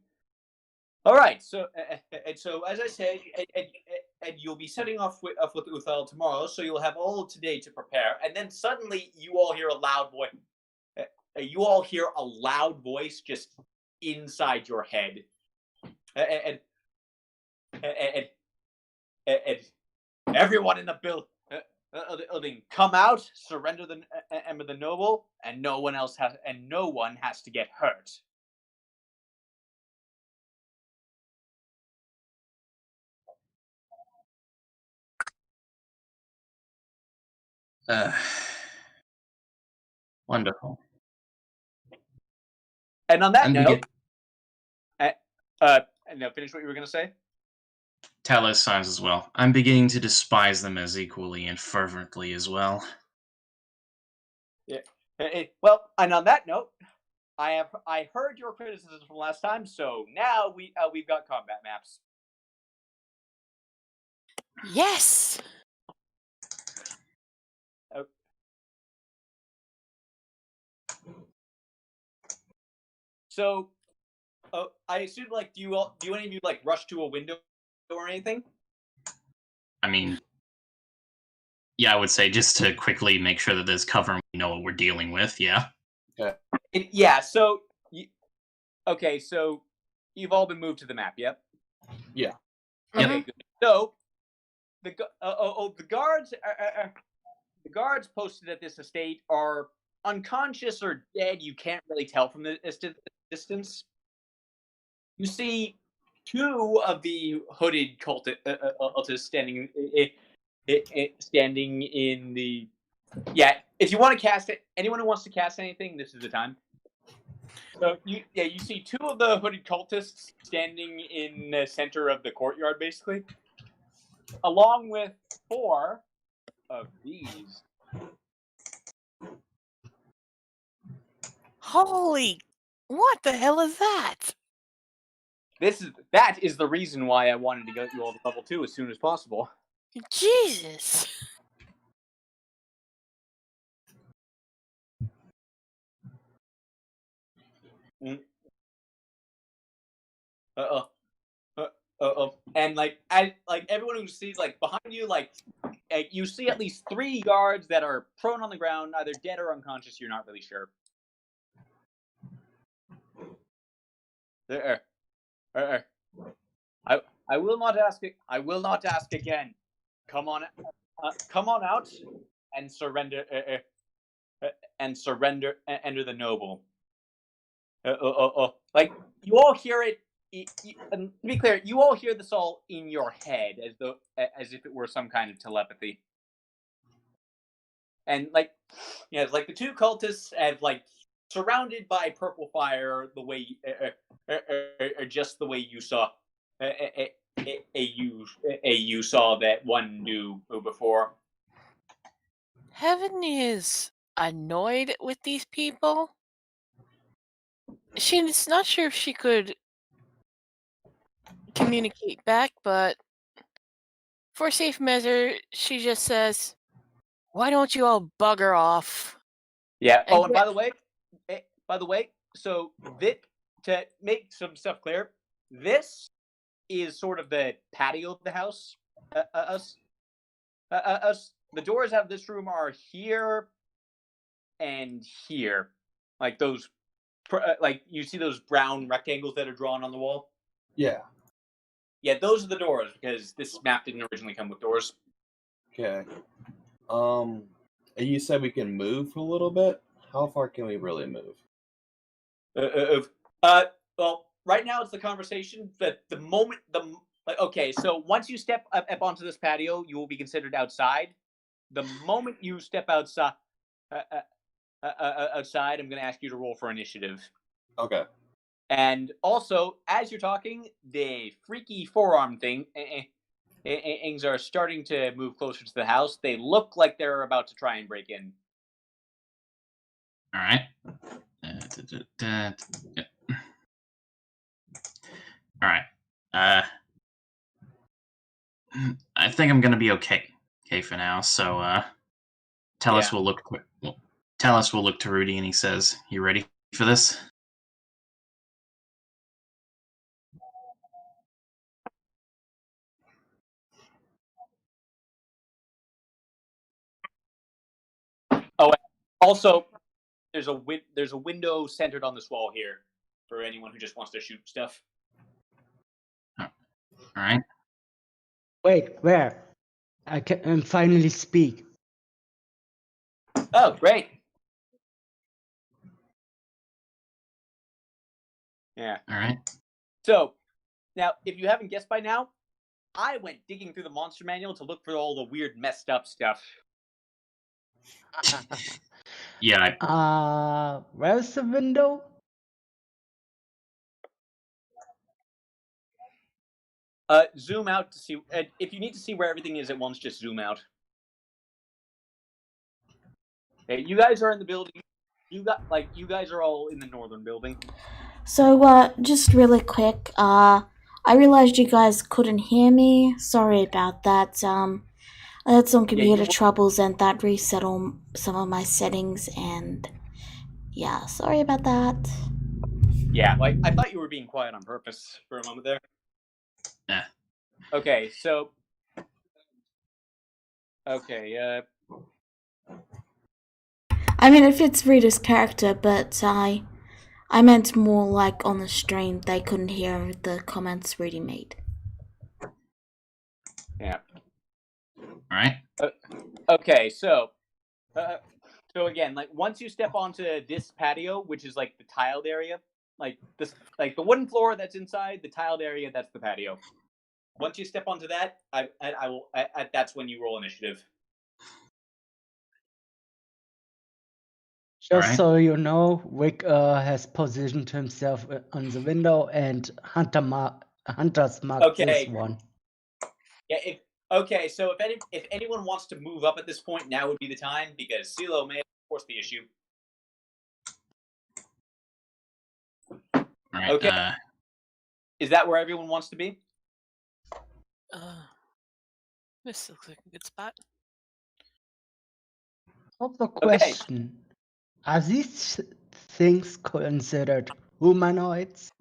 All right, so as I said, and you'll be setting off with Uthal tomorrow, so you'll have all of today to prepare, and then suddenly you all hear a loud voice. You all hear a loud voice just inside your head, and everyone in the building, come out, surrender the Emma the Noble, and no one has to get hurt. Wonderful. And on that note, no, finish what you were going to say. Talos signs as well. I'm beginning to despise them as equally and fervently as well. Yeah. Well, and on that note, I heard your criticisms from last time, so now we've got combat maps. Yes. So, I assume, like, do any of you like rush to a window or anything? I mean, yeah, I would say just to quickly make sure that there's cover and we know what we're dealing with. Yeah. So, okay, so you've all been moved to the map. Yep. Yeah. Okay. Yep. Good. So the guards posted at this estate are unconscious or dead. You can't really tell from the distance. You see two of the hooded cultists standing in the. Yeah, if you want to cast it, anyone who wants to cast anything, this is the time. So you see two of the hooded cultists standing in the center of the courtyard, basically, along with four of these. Holy, what the hell is that? That is the reason why I wanted to get you all to level 2 as soon as possible. Jesus. And everyone who sees behind you, you see at least 3 guards that are prone on the ground, either dead or unconscious. You're not really sure. I will not ask it. I will not ask again. Come on out and surrender. Enter the noble. You all hear it. And to be clear, you all hear this all in your head, as if it were some kind of telepathy. And the two cultists have surrounded by purple fire, the way just the way you saw. You saw that one do before. Heaven is annoyed with these people. She's not sure if she could communicate back, but for safe measure, she just says, "Why don't you all bugger off?" Yeah. And And by the way, so to make some stuff clear, this is sort of the patio of the house. The doors out of this room are here and here, like those. You see those brown rectangles that are drawn on the wall? Yeah. Yeah, those are the doors, because this map didn't originally come with doors. Okay. You said we can move a little bit? How far can we really move? Well, right now it's the conversation that the moment okay, so once you step up onto this patio, you will be considered outside. The moment you step outside, I'm going to ask you to roll for initiative. Okay. And also, as you're talking, the freaky forearm things are starting to move closer to the house. They look like they're about to try and break in. All right. All right. I think I'm gonna be okay for now. So, Tellus will look to Rudy, and he says, "You ready for this?" Oh, also, there's a window centered on this wall here for anyone who just wants to shoot stuff. All right. Wait, where? I can finally speak. Oh, great. Yeah. All right. So, now, if you haven't guessed by now, I went digging through the monster manual to look for all the weird, messed up stuff. Yeah. Where's the window? Zoom out to see. If you need to see where everything is at once, just zoom out. Okay, you guys are in the building. You guys are all in the northern building. So, just really quick, I realized you guys couldn't hear me. Sorry about that. I had some computer troubles and that reset some of my settings, and yeah, sorry about that. Yeah, I thought you were being quiet on purpose for a moment there. Yeah. Okay, so Okay. I mean, it fits Rita's character, but I meant more like on the stream. They couldn't hear the comments Rita made. Yeah. All right. Okay. So again, like once you step onto this patio, which is like the tiled area, like this, like the wooden floor that's inside the tiled area, that's the patio. Once you step onto that, I will. That's when you roll initiative. Just Alright. so you know, Rick has positioned himself on the window, and Hunter's marked this Okay. one. Yeah. Okay. So if anyone wants to move up at this point, now would be the time because CeeLo may force the issue. All right. Okay. Is that where everyone wants to be? This looks like a good spot. Also, question: are these things considered humanoids?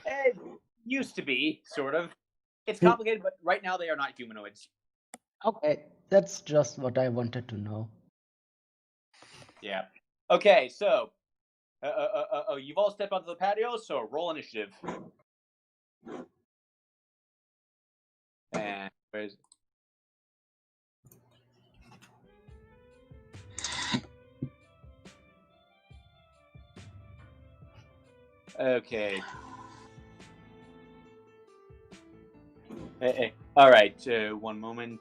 It used to be sort of. It's complicated, but right now they are not humanoids. Okay, that's just what I wanted to know. Yeah. Okay. So, you've all stepped onto the patio. So roll initiative. And where's? Okay. All right. One moment.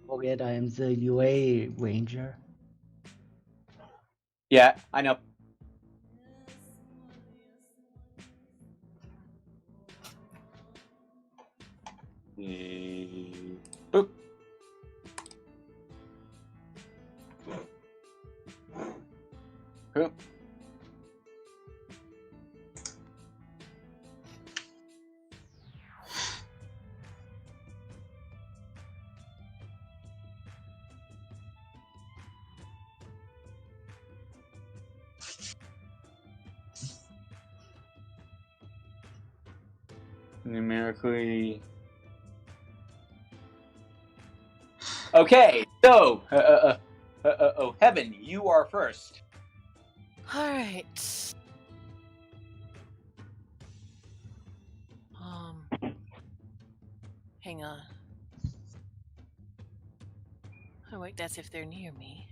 Forget I am the UA ranger. Yeah, I know. Boop. Boop. Numerically. Okay, so Heaven, you are first. All right. Hang on. Oh wait, that's if they're near me.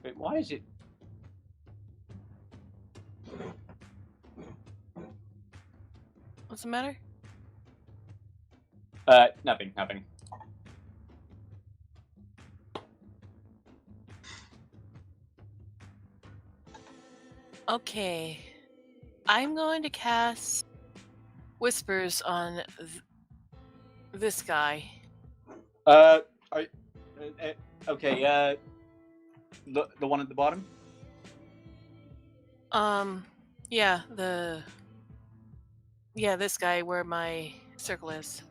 Wait, why is it? What's the matter? Nothing. Okay. I'm going to cast Whispers on this guy. Okay, the one at the bottom? Yeah, this guy where my circle is.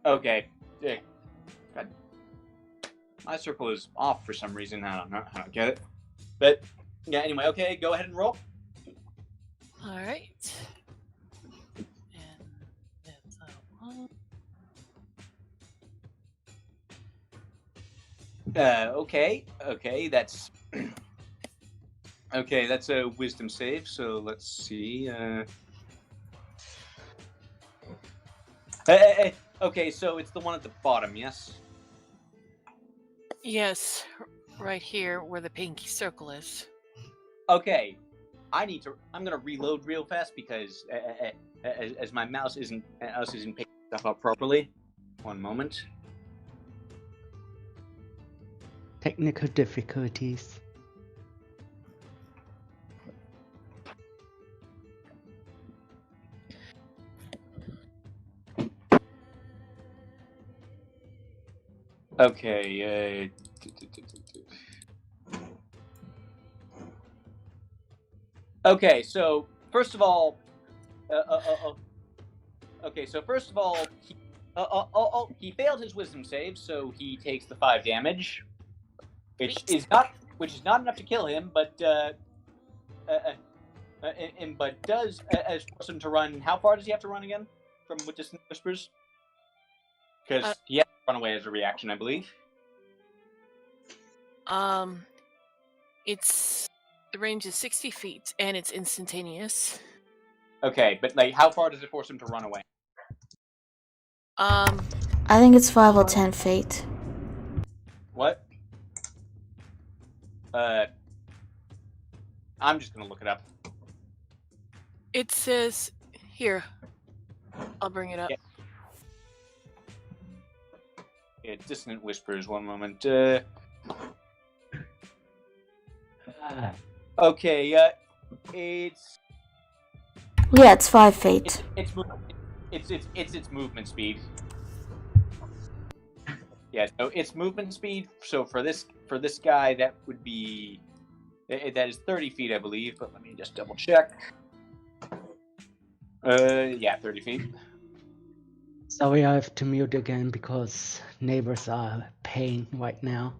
Okay. Yeah. God. My circle is off for some reason. I don't get it. But, yeah, anyway, okay, go ahead and roll. Alright. And that's one. Okay, that's... Okay, that's a wisdom save, so let's see. Okay, so it's the one at the bottom, yes? Yes, right here where the pinky circle is. Okay, I'm gonna reload real fast because as my mouse isn't picking stuff up properly. One moment. Technical difficulties. Okay, okay, so first of all, he failed his wisdom save, so he takes the 5 damage. which is not enough to kill him, but does force him to run. How far does he have to run again from with Distant Whispers? Because he has to run away as a reaction, I believe. It's the range is 60 feet and it's instantaneous. Okay, but like, how far does it force him to run away? I think it's 5 or 10 feet. What? I'm just gonna look it up. It says here. I'll bring it up. Yeah, Dissonant Whispers. 1 moment. Okay. It's. Yeah, it's 5 feet. It's movement speed. Yeah, so it's movement speed. So for this guy, that would be that is 30 feet, I believe. But let me just double check. Yeah, 30 feet. Sorry, I have to mute again because neighbors are paying right now.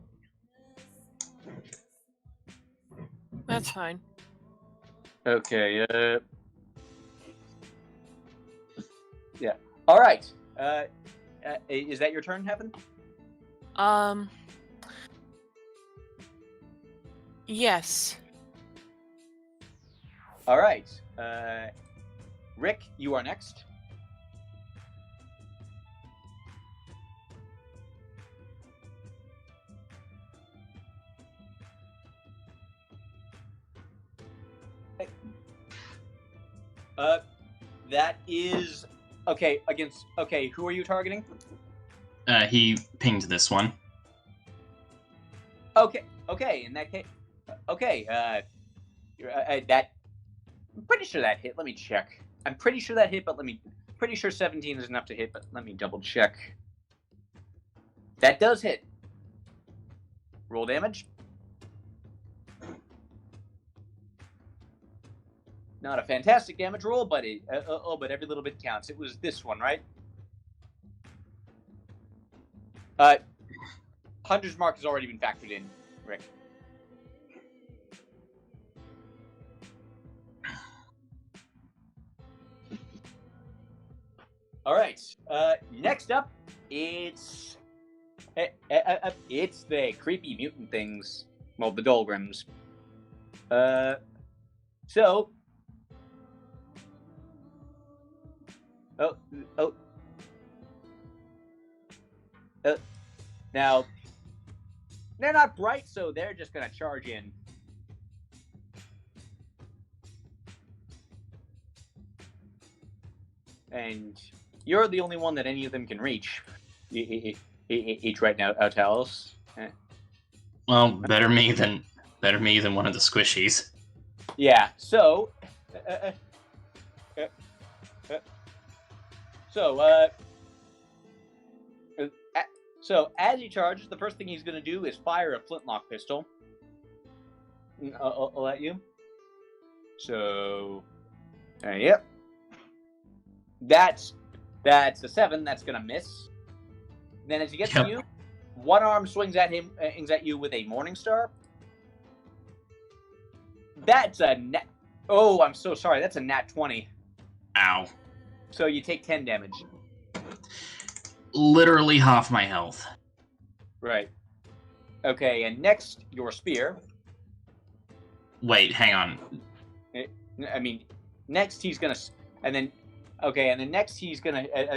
That's fine. Okay. Yeah. All right. Is that your turn, Heaven? Yes. All right. Rick, you are next. That is okay. Who are you targeting? He pinged this one. Okay. In that case, that. I'm pretty sure that hit. Let me check. I'm pretty sure that hit, but pretty sure 17 is enough to hit, but let me double check. That does hit. Roll damage. Not a fantastic damage roll, but but every little bit counts. It was this one, right? Hunter's Mark has already been factored in, Rick. All right. Next up, it's the creepy mutant things. Well, the Dolgrims. So. Now, they're not bright, so they're just gonna charge in. And you're the only one that any of them can reach. Each right now, Talos. Well, better me than one of the squishies. Yeah. So, So as he charges, the first thing he's going to do is fire a flintlock pistol. I'll let you. So, yep. That's a 7. That's going to miss. Then as he gets to you, one arm swings at you with a Morning Star. That's a nat. Oh, I'm so sorry. That's a nat 20. Ow. So you take 10 damage. Literally half my health. Right. Okay, and next, your spear. Wait, hang on. I mean, next he's gonna, and then next he's gonna, hit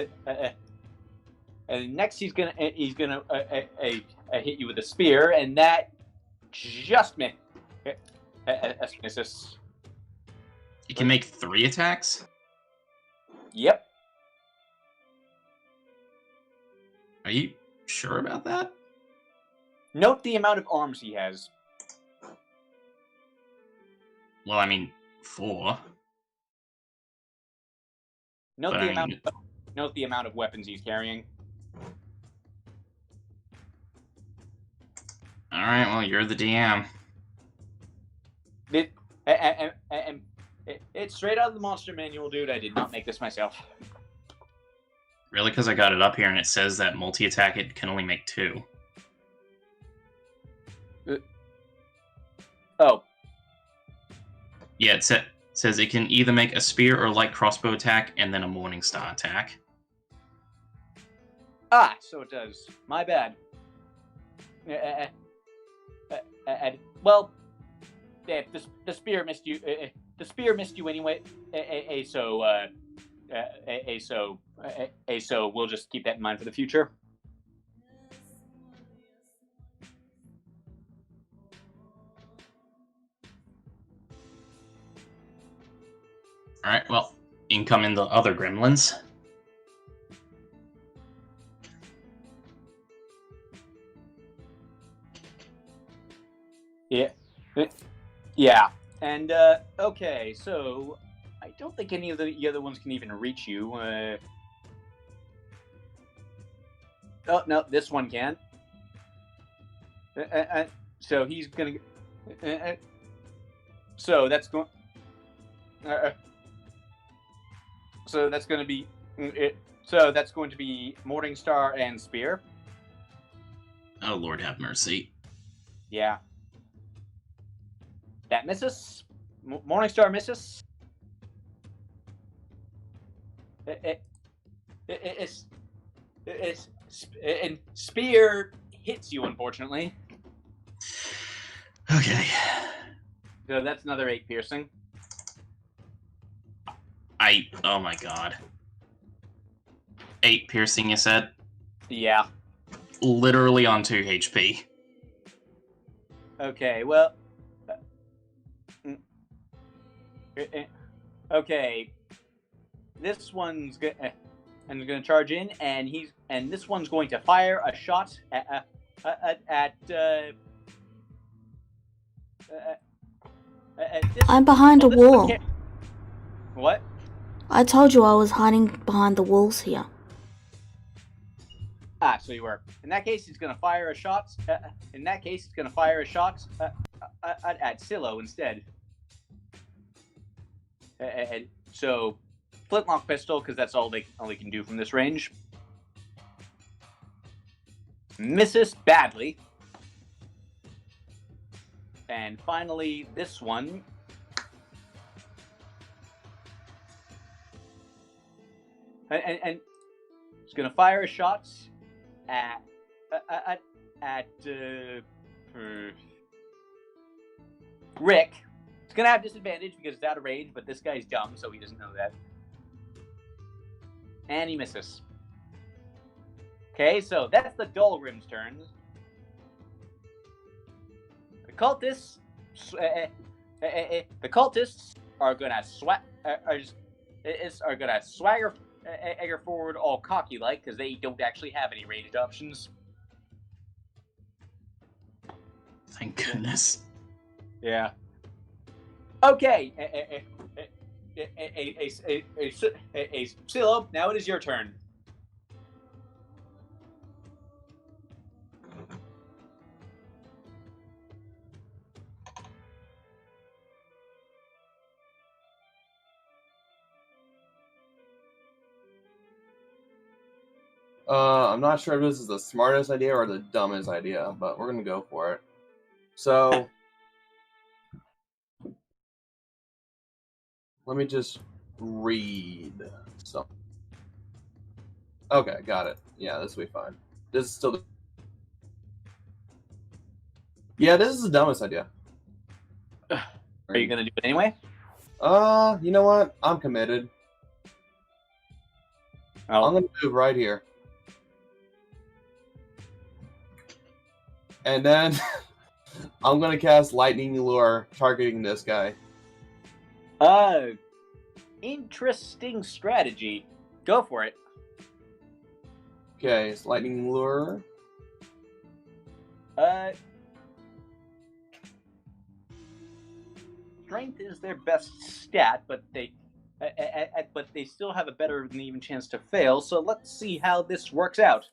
you with a spear, and that just misses. You can make 3 attacks? Yep. Are you sure about that? Note the amount of arms he has. Well, I mean, 4. Note the amount of weapons he's carrying. Alright, well, you're the DM. It's straight out of the monster manual, dude. I did not make this myself. Really? Because I got it up here and it says that multi-attack it can only make 2. Oh. Yeah, it says it can either make a spear or light crossbow attack and then a Morning Star attack. Ah, so it does. My bad. Well, the spear missed you. The spear missed you anyway. So we'll just keep that in mind for the future. All right. Well, in come in the other gremlins. Yeah. Yeah. And, okay, so I don't think any of the other ones can even reach you. Oh, no, this one can. So he's gonna... so that's going... so that's going to be... so that's going to be Morningstar and Spear. Oh, Lord have mercy. Yeah. That misses. Morningstar misses. And Spear hits you, unfortunately. Okay. So that's another 8 piercing. Oh my god. 8 piercing, you said? Yeah. Literally on 2 HP. Okay, well... okay. This one's gonna charge in, and this one's going to fire a shot at I'm behind a wall. What? I told you I was hiding behind the walls here. Ah, so you were. In that case, he's gonna fire a shot. At Silo instead. And so, flintlock pistol, because that's all they can do from this range. Misses badly. And finally, this one. And it's gonna fire a shot at Rick. It's gonna have disadvantage because it's out of range, but this guy's dumb, so he doesn't know that. And he misses. Okay, so that's the Dolgrim's turn. The cultists are gonna swagger forward all cocky like because they don't actually have any ranged options. Thank goodness. Yeah. Okay. Silo, now it is your turn. I'm not sure if this is the smartest idea or the dumbest idea, but we're gonna go for it. So, let me just read something. Okay, got it. Yeah, this will be fine. This is still... Yeah, this is the dumbest idea. Are you gonna do it anyway? You know what? I'm committed. Oh. I'm gonna move right here. And then I'm gonna cast Lightning Lure targeting this guy. Interesting strategy. Go for it. Okay, it's Lightning Lure. Strength is their best stat, but they still have a better than even chance to fail. So let's see how this works out.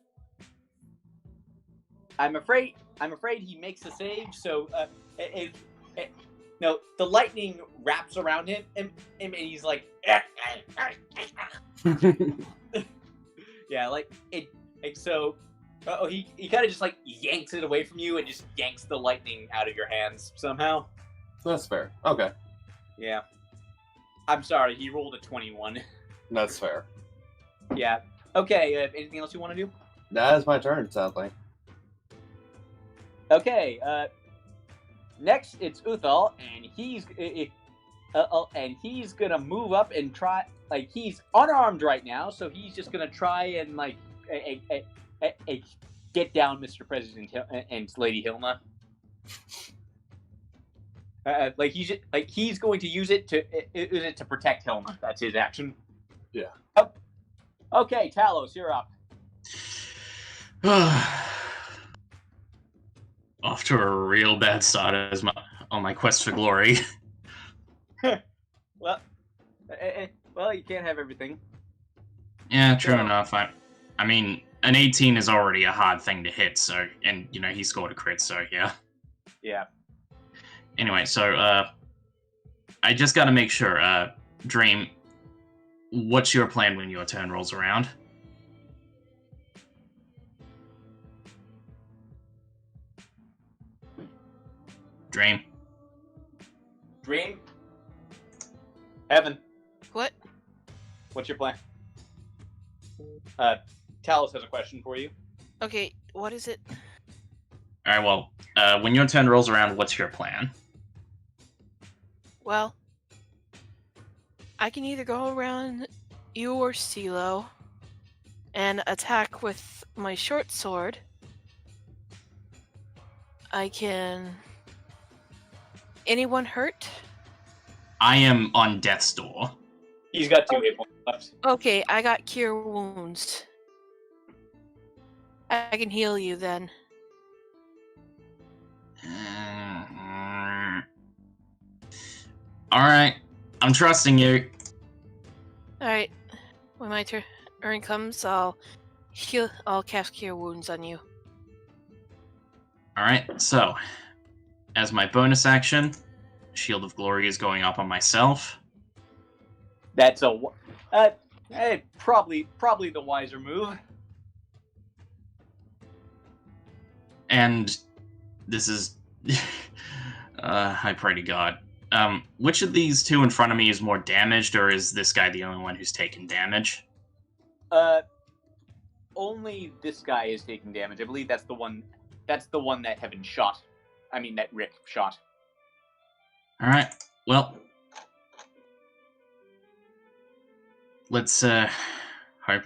I'm afraid he makes a save. So no, the lightning wraps around him, and he's like, yeah, like it. So he kind of just like yanks it away from you and just yanks the lightning out of your hands somehow. That's fair. Okay. Yeah. I'm sorry, he rolled a 21. That's fair. Yeah. Okay, anything else you want to do? That is my turn, sadly. Okay, next it's Uthal, and he's gonna move up and try, like, he's unarmed right now, so he's just gonna try and, like, get down Mr. President and Lady Hilna. He's going to use it to protect Hilna. That's his action. Yeah. Oh. Okay, Talos, you're up. Off to a real bad start on my quest for glory. Well, you can't have everything. Yeah, true enough. I mean, an 18 is already a hard thing to hit, so, and, you know, he scored a crit, so, yeah. Yeah. Anyway, so, I just gotta make sure, Dream, what's your plan when your turn rolls around? Dream. Evan. What? What's your plan? Talos has a question for you. Okay, what is it? Alright, well, when your turn rolls around, what's your plan? Well, I can either go around you or Silo and attack with my short sword. I can... Anyone hurt? I am on death's door. He's got 2 hit points left. Okay, I got cure wounds. I can heal you then. Alright, I'm trusting you. Alright, when my turn comes, I'll cast cure wounds on you. Alright, so, as my bonus action, Shield of Glory is going up on myself. That's probably the wiser move. And this is... I pray to God. Which of these two in front of me is more damaged, or is this guy the only one who's taken damage? Only this guy is taking damage. I believe that's the one that Heaven shot. I mean, that Rick shot. Alright, well... Let's, hope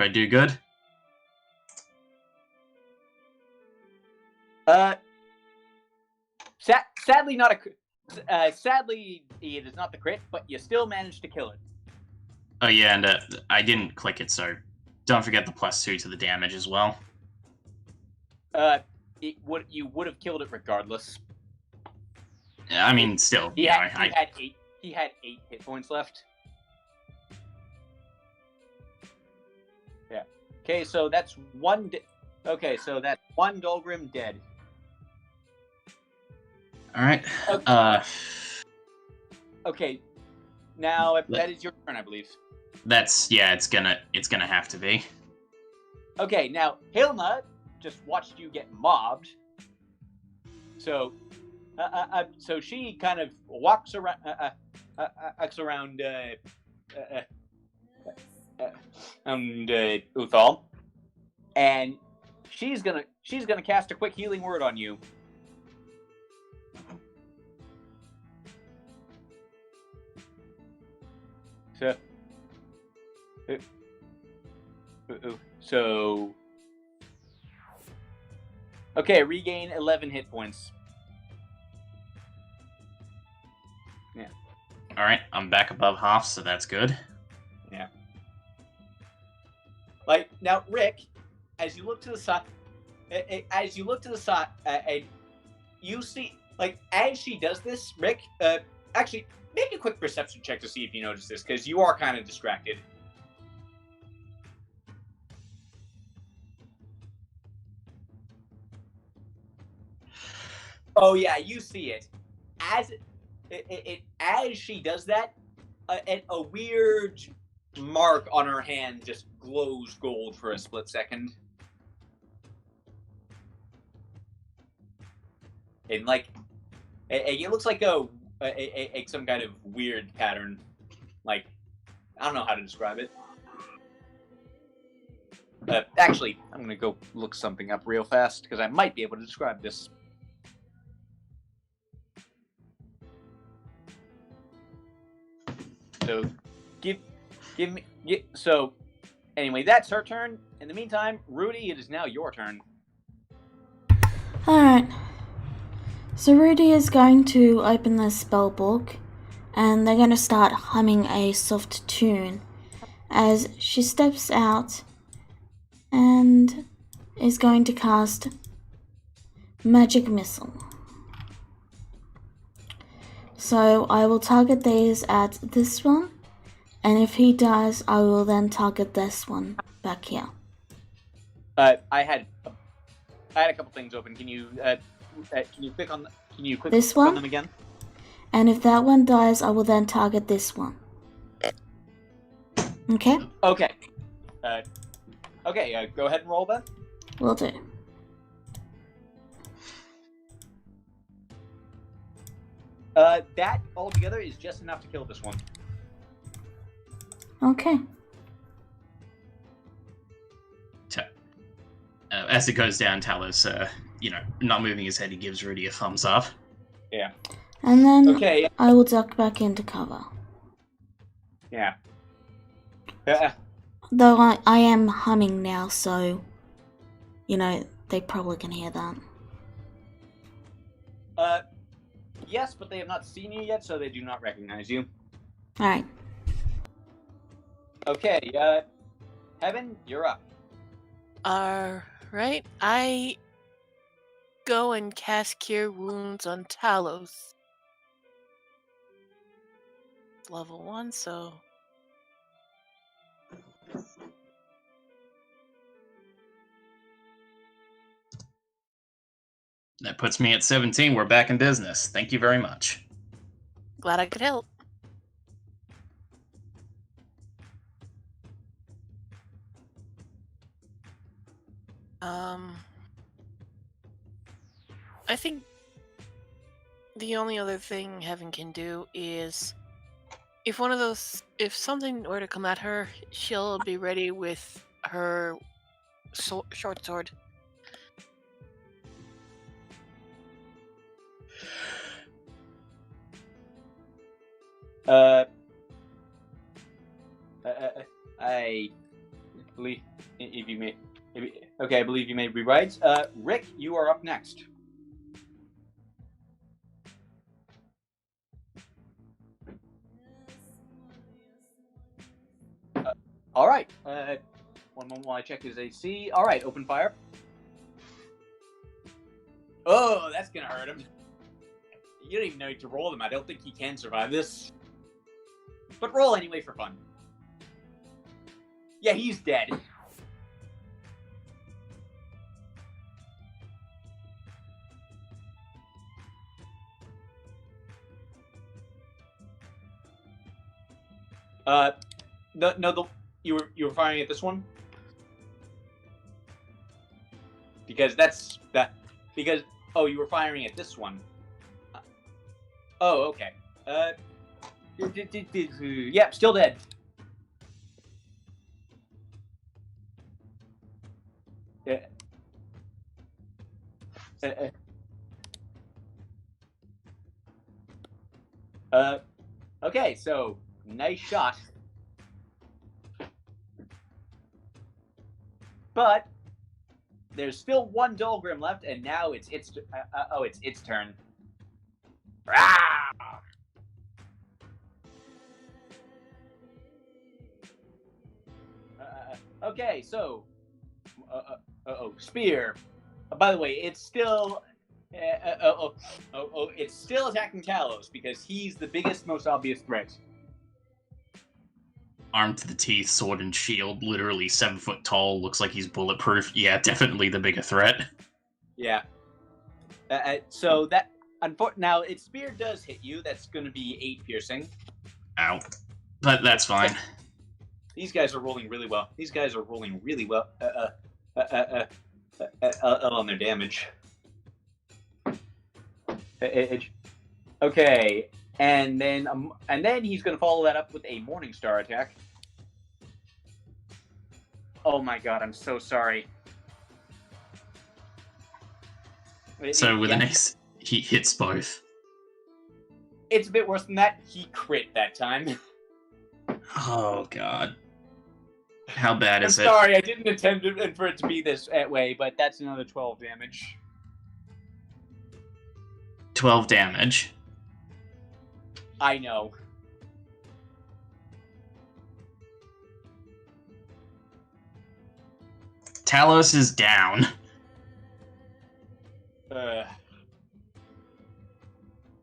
I do good. Sadly not a... sadly, it is not the crit, but you still managed to kill it. Oh yeah, and I didn't click it, so don't forget the +2 to the damage as well. You would have killed it regardless. I mean, still, He had 8 hit points left. Yeah. Okay, so that's one. Okay, so that's one Dolgrim dead. All right. Okay. Okay. Now that is your turn, I believe. That's it's gonna have to be. Okay, now Hilna just watched you get mobbed. So, so she kind of walks around, Uthal, and she's gonna cast a quick healing word on you. So, okay, regain 11 hit points. Yeah. All right, I'm back above half, so that's good. Yeah. Like now, Rick, as you look to the side, and you see, like, as she does this, Rick, actually, make a quick perception check to see if you notice this, because you are kind of distracted. Oh yeah, you see it. As she does that, a weird mark on her hand just glows gold for a split second. in like it looks like some kind of weird pattern. Like, I don't know how to describe it. Actually, I'm gonna go look something up real fast because I might be able to describe this. So, give me. So, anyway, that's her turn. In the meantime, Rudy, it is now your turn. Alright. So Rudy is going to open the spell book and they're going to start humming a soft tune as she steps out and is going to cast Magic Missile. So I will target these at this one, and if he dies, I will then target this one back here. I had a couple things open. Can you click on This click on one? them again? And if that one dies, I will then target this one. Okay? Okay. Go ahead and roll then. Will do. That altogether is just enough to kill this one. Okay. As it goes down, Talos, not moving his head, he gives Rudy a thumbs up. Yeah. And then Okay. I will duck back into cover. Yeah. Though I am humming now, so, they probably can hear that. Yes, but they have not seen you yet, so they do not recognize you. Alright. Okay, Heaven, you're up. Alright, I go and cast Cure Wounds on Talos. Level 1, so... That puts me at 17. We're back in business. Thank you very much. Glad I could help. I think the only other thing Heaven can do is if something were to come at her, she'll be ready with her short sword. I believe I believe you may be right. Rick, you are up next. All right. One moment while I check his AC. All right, open fire. Oh, that's gonna hurt him. You don't even need to roll them. I don't think he can survive this. But roll anyway for fun. Yeah, he's dead. You were firing at this one? Because you were firing at this one. Oh, okay. Yep, still dead. Okay, so nice shot. But there's still one Dolgrim left, and now it's its turn. Okay, so spear. By the way, it's still it's still attacking Talos because he's the biggest, most obvious threat. Armed to the teeth, sword and shield, literally 7 foot tall, looks like he's bulletproof. Yeah, definitely the bigger threat. Yeah. So that now its spear does hit you. That's going to be 8 piercing. Ow. But that's fine. These guys are rolling really well. On their damage. Okay, and then he's going to follow that up with a Morningstar attack. Oh my god, I'm so sorry. So with an ace, he hits both. It's a bit worse than that. He crit that time. Oh god. How bad I'm is it? sorry, I didn't intend for it to be this way, but that's another 12 damage. 12 damage. I know. Talos is down.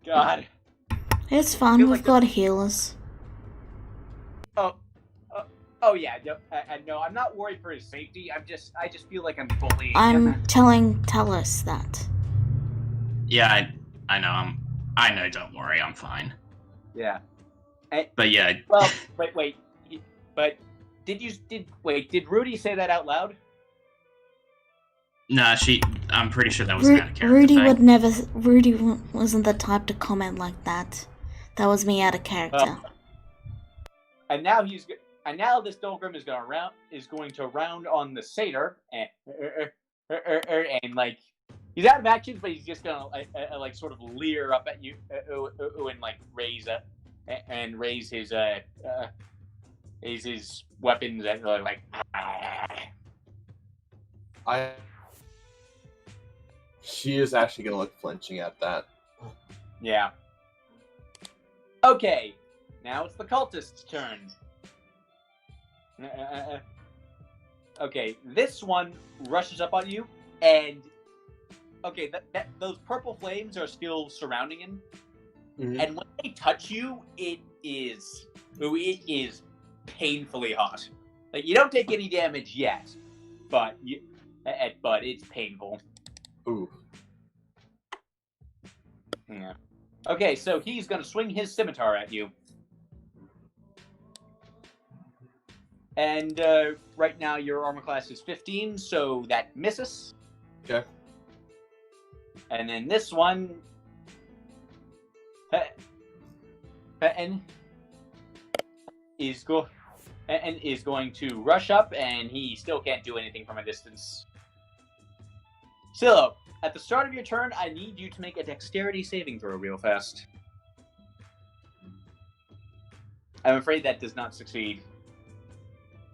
God. It's fine, Feel we've like got healers. Oh yeah, no, I'm not worried for his safety. I just feel like I'm bullying him. I'm telling Talos that. Yeah, I know. I know. Don't worry, I'm fine. Yeah. But yeah. Well, wait. But did Rudy say that out loud? Nah, I'm pretty sure that was kind of character Rudy thing. would never. Rudy wasn't the type to comment like that. That was me out of character. And now this Dolgrim is going to round on the satyr and like he's out of actions, but he's just gonna like sort of leer up at you and like raise his weapons and like. She is actually gonna look flinching at that. Yeah. Okay, now it's the cultist's turn. Okay, this one rushes up on you, and okay, those purple flames are still surrounding him, and when they touch you, it is painfully hot. Like you don't take any damage yet, but it's painful. Ooh. Yeah. Okay, so he's gonna swing his scimitar at you. And right now your armor class is 15, so that misses. Okay. And then this one is going to rush up, and he still can't do anything from a distance. Silo, at the start of your turn, I need you to make a dexterity saving throw real fast. I'm afraid that does not succeed.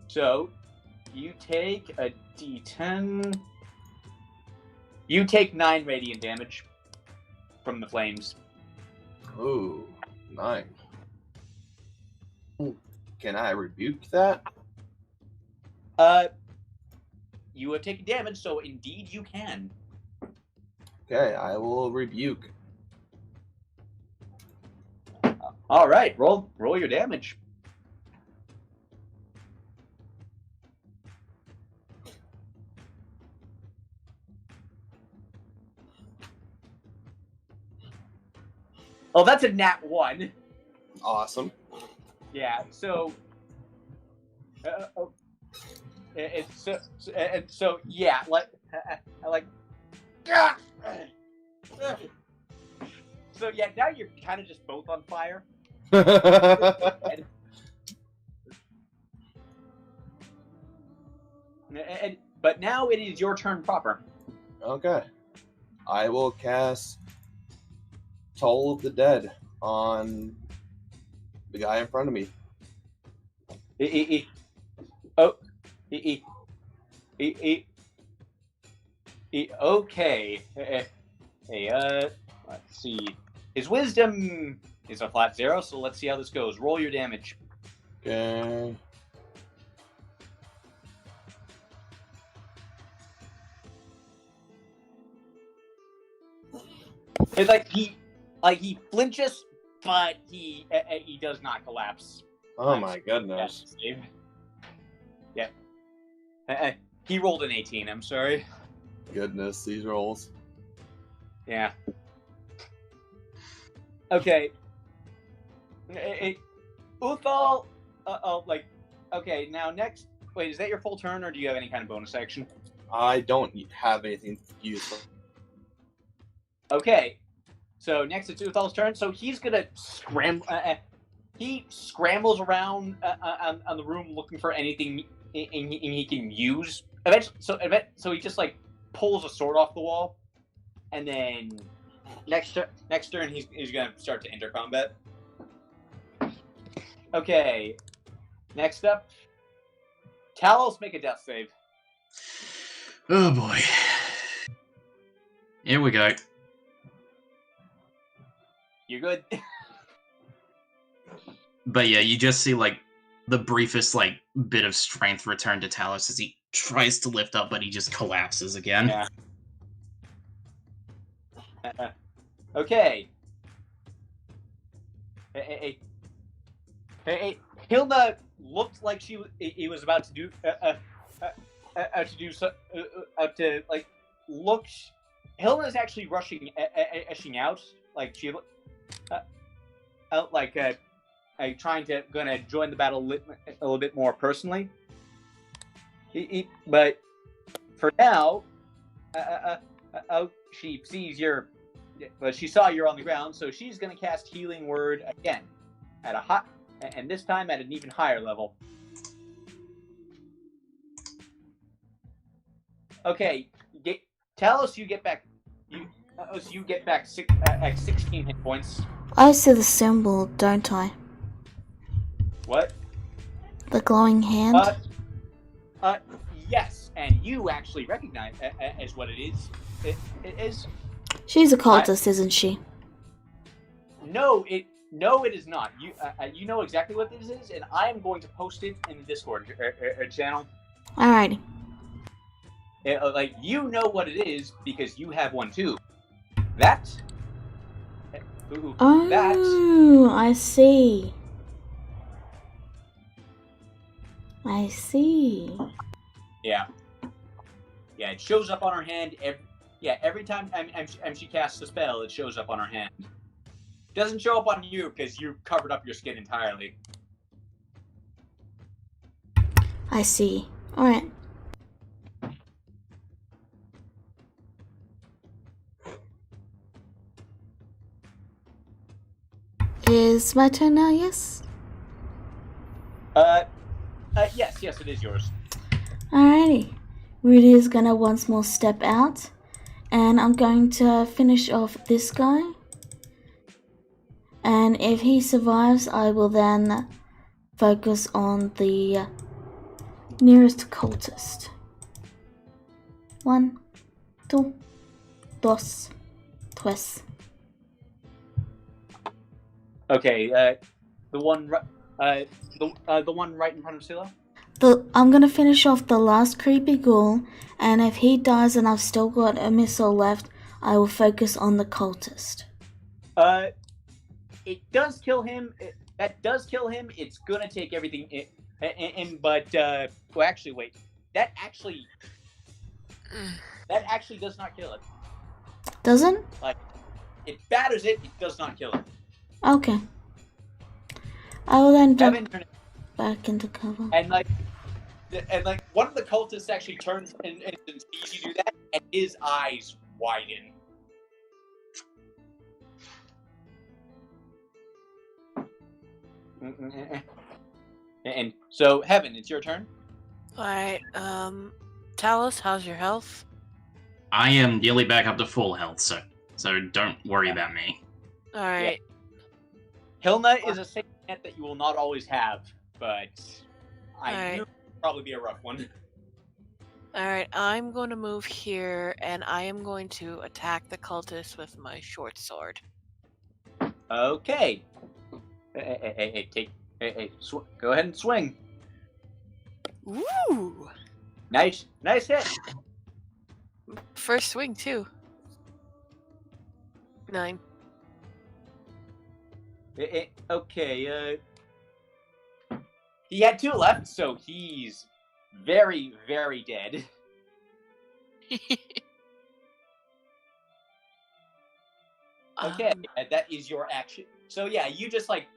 So, you take a d10. You take 9 radiant damage from the flames. Ooh, 9. Can I rebuke that? You have taken damage, so indeed you can. Okay, I will rebuke. All right, roll your damage. Oh, that's a nat 1. Awesome. Yeah. So. So yeah, like. So yeah, now you're kind of just both on fire. But now it is your turn proper. Okay. I will cast Toll of the Dead on the guy in front of me. Okay. Let's see. His wisdom is a flat 0, so let's see how this goes. Roll your damage. Okay. It's like he flinches, but he does not collapse. Oh my goodness. Yeah. He rolled an 18. I'm sorry. Goodness, these rolls. Yeah. Okay. Uthal. Okay. Now next. Wait, is that your full turn, or do you have any kind of bonus action? I don't have anything useful. Okay. So next it's Uthal's turn. So he's gonna scramble. He scrambles around on the room looking for anything he can use. Eventually, so he just like pulls a sword off the wall, and then next turn he's gonna start to enter combat. Okay, next up, Talos, make a death save. Oh boy. Here we go. You're good. But yeah, you just see like the briefest like bit of strength return to Talos as he tries to lift up, but he just collapses again. Yeah. Okay. Hey. Hilda looked like he was about to do look. Hilda's actually rushing out, like she out like trying to gonna join the battle a little bit more personally. But for now, she sees she saw you're on the ground, so she's gonna cast Healing Word again at a hot, and this time at an even higher level. Okay, tell us you get back. You get back 16 hit points. I see the symbol, don't I? What? The glowing hand? Yes, and you actually recognize as what it is. It is. She's a cultist, isn't she? No, it is not. You know exactly what this is, and I am going to post it in the Discord channel. Alrighty. Like, you know what it is because you have one too. That. Oh, I see. I see. Yeah. Yeah, it shows up on her hand. Every time she casts a spell, it shows up on her hand. It doesn't show up on you because you covered up your skin entirely. I see. Alright. Is my turn now, yes? Yes, it is yours. Alrighty. Rudy is gonna once more step out, and I'm going to finish off this guy. And if he survives, I will then focus on the nearest cultist. 1, 2, 3. Okay, the one right in front of Silo. I'm gonna finish off the last creepy ghoul, and if he dies and I've still got a missile left, I will focus on the cultist. It does kill him. That does kill him. It's gonna take everything. But well, actually, wait. That actually does not kill it. Doesn't? Like, it batters it. It does not kill it. Okay. I will then jump Evan, back into cover. And like one of the cultists actually turns and sees you do that, and his eyes widen. And so, Heaven, it's your turn. Alright, Talos, how's your health? I am nearly back up to full health, so don't worry about me. Alright. Hilna is a safety net that you will not always have, but I knew it would probably be a rough one. Alright, I'm going to move here, and I am going to attack the cultist with my short sword. Okay. Go ahead and swing. Woo! Nice hit. First swing, too. 9. Okay, he had 2 left, so he's very, very dead. Okay, that is your action. So yeah, you just like,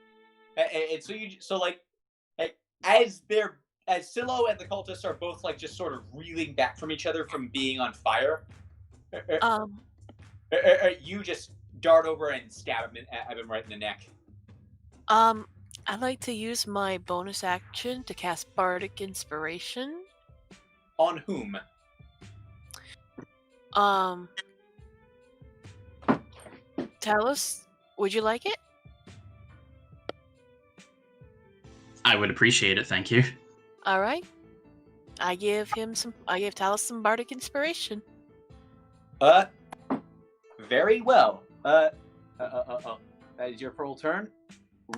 as Silo and the cultists are both like just sort of reeling back from each other from being on fire. You just dart over and stab him at him right in the neck. I'd like to use my bonus action to cast Bardic Inspiration. On whom? Talos, would you like it? I would appreciate it, thank you. All right. I give Talos some Bardic Inspiration. Very well. That is your full turn.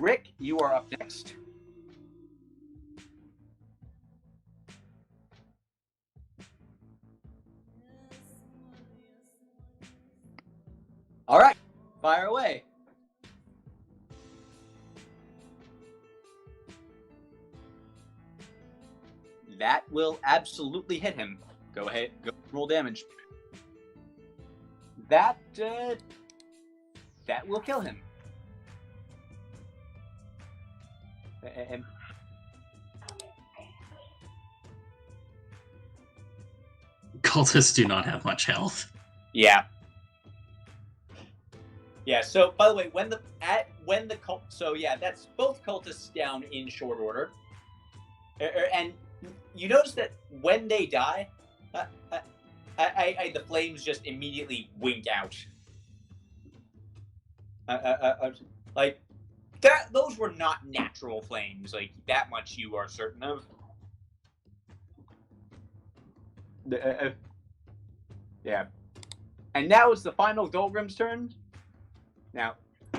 Rick, you are up next. All right, fire away. That will absolutely hit him. Go ahead, go roll damage. That will kill him. And Cultists do not have much health. yeah. Yeah, so by the way, that's both cultists down in short order. And you notice that when they die, the flames just immediately wink out. Like that, those were not natural flames. Like that much you are certain of. Yeah. And now it's the final Dolgrim's turn. Now,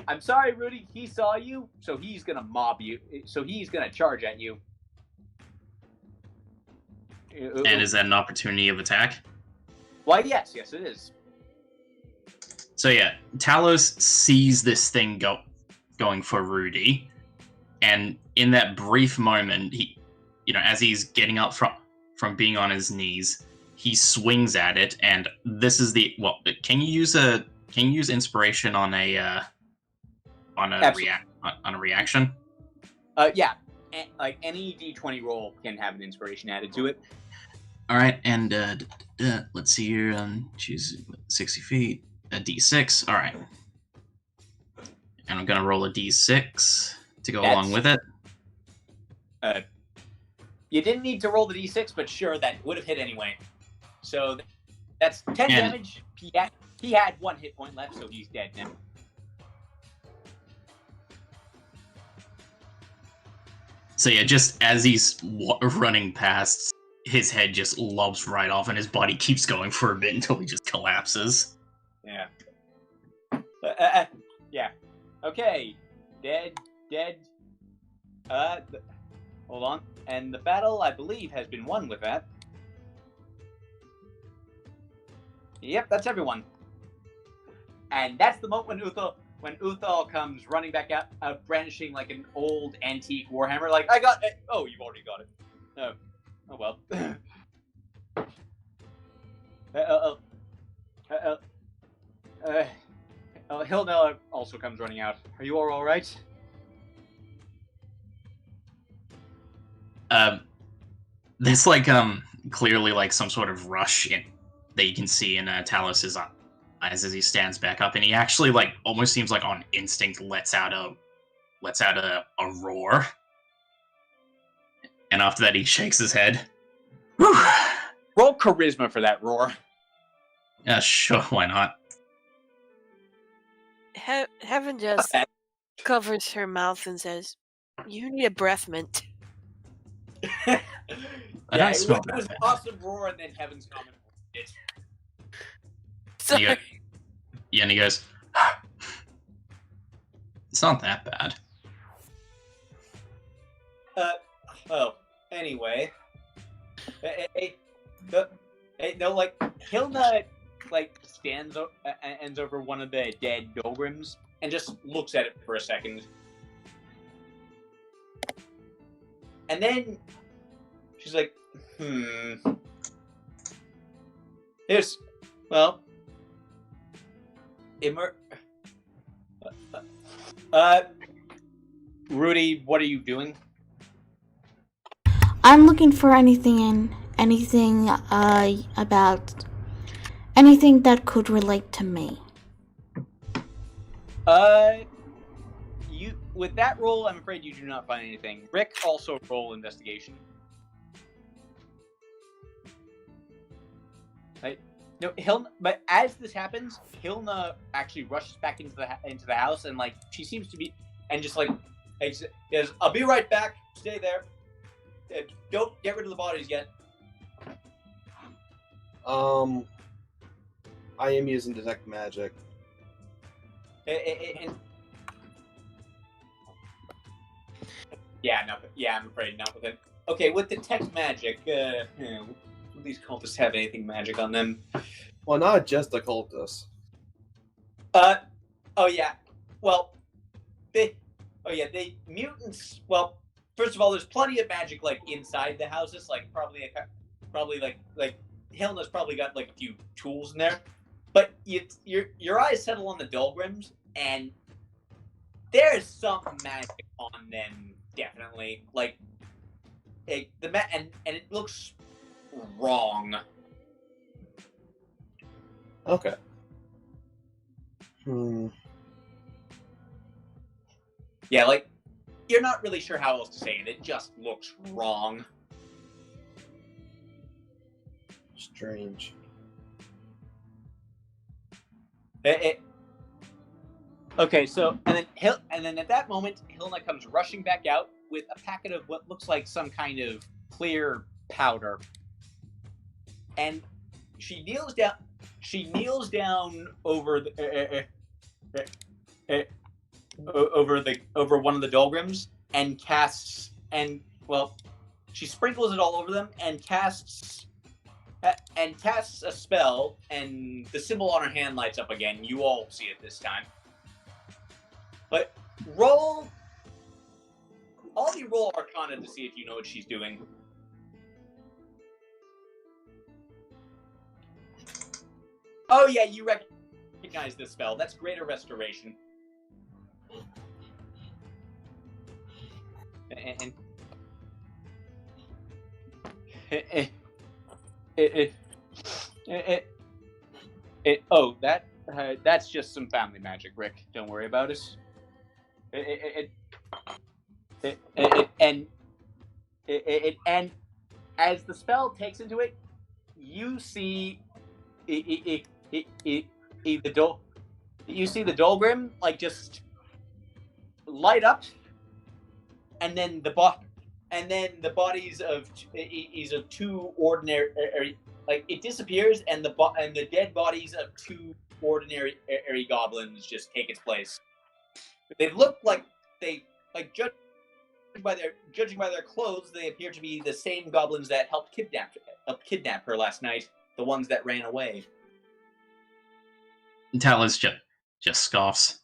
I'm sorry, Rudy. He saw you, so he's gonna mob you. So he's gonna charge at you. And is that an opportunity of attack? Why, yes, it is. So yeah, Talos sees this thing going for Rudy, and in that brief moment, he, as he's getting up from being on his knees, he swings at it, and this is can you use inspiration on a reaction? Yeah. Like any D20 roll can have an inspiration added to it. All right, and let's see here. Choose 60 feet. A D6. All right, and I'm gonna roll a D6 to go along with it. You didn't need to roll the D6, but sure, that would have hit anyway. So that's 10 damage. He had 1 hit point left, so he's dead now. So yeah, just as he's running past, his head just lobs right off, and his body keeps going for a bit until he just collapses. Yeah. Yeah. Okay. Dead. Hold on. And the battle, I believe, has been won with that. Yep, that's everyone. And that's the moment when Uthal comes running back out brandishing like an old antique warhammer. Like, I got it. Oh, you've already got it. Oh well. Hilda also comes running out. Are you all right? There's clearly like some sort of rush that you can see in Talos's eyes as he stands back up, and he actually almost seems like on instinct lets out a roar, and after that he shakes his head. Whew. Roll charisma for that roar. Yeah, sure, why not? Heaven just covers her mouth and says, "You need a breath mint." I don't smell it was an awesome roar, and then Heaven's comment. Sorry. And he goes, "It's not that bad." Anyway. Hilda, stands over one of the dead Dolgrims and just looks at it for a second. And then she's like, Rudy, what are you doing? I'm looking for anything about anything that could relate to me. You with that roll, I'm afraid you do not find anything. Rick, also roll investigation. Right? No, but as this happens, Hilna actually rushes back into the house, and like she seems to be, and just like, says, "I'll be right back. Stay there. Don't get rid of the bodies yet." I am using detect magic. And yeah, no, yeah, I'm afraid not with it. Okay, with detect magic, do these cultists have anything magic on them? Well, not just the cultists. Oh yeah. Well, they mutants. Well, first of all, there's plenty of magic like inside the houses. Like probably like Hilna's probably got like a few tools in there. But your eyes settle on the Dolgrims, and there's some magic on them, definitely. Like and it looks wrong. Okay. Yeah, like you're not really sure how else to say it. It just looks wrong. Strange. Okay, so and then at that moment, Hilna comes rushing back out with a packet of what looks like some kind of clear powder, and she kneels down. She kneels down over over one of the Dolgrims and casts she sprinkles it all over them and casts a spell, and the symbol on her hand lights up again. You all see it this time. But roll Arcana to see if you know what she's doing. Oh yeah, you recognize this spell. That's Greater Restoration. That's just some family magic, Rick. Don't worry about it. And as the spell takes into it, you see the Dolgrim like just light up, and then the bodies of two ordinary like it disappears, and the dead bodies of two ordinary goblins just take its place. They look like judging by their clothes, they appear to be the same goblins that helped kidnap her last night. The ones that ran away. Talus just scoffs.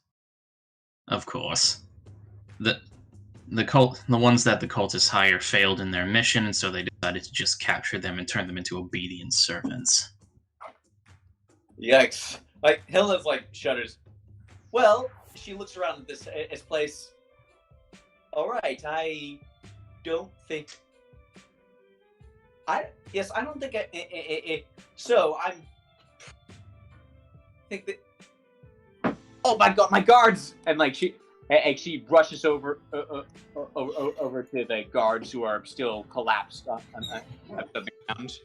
Of course. The ones that the cultists hire failed in their mission, and so they decided to just capture them and turn them into obedient servants. Yikes. Like, Hilda's like shudders. Well, she looks around at this place. Alright, I don't think so I think that. Oh my god, my guards! And like she rushes over to the guards who are still collapsed on the ground.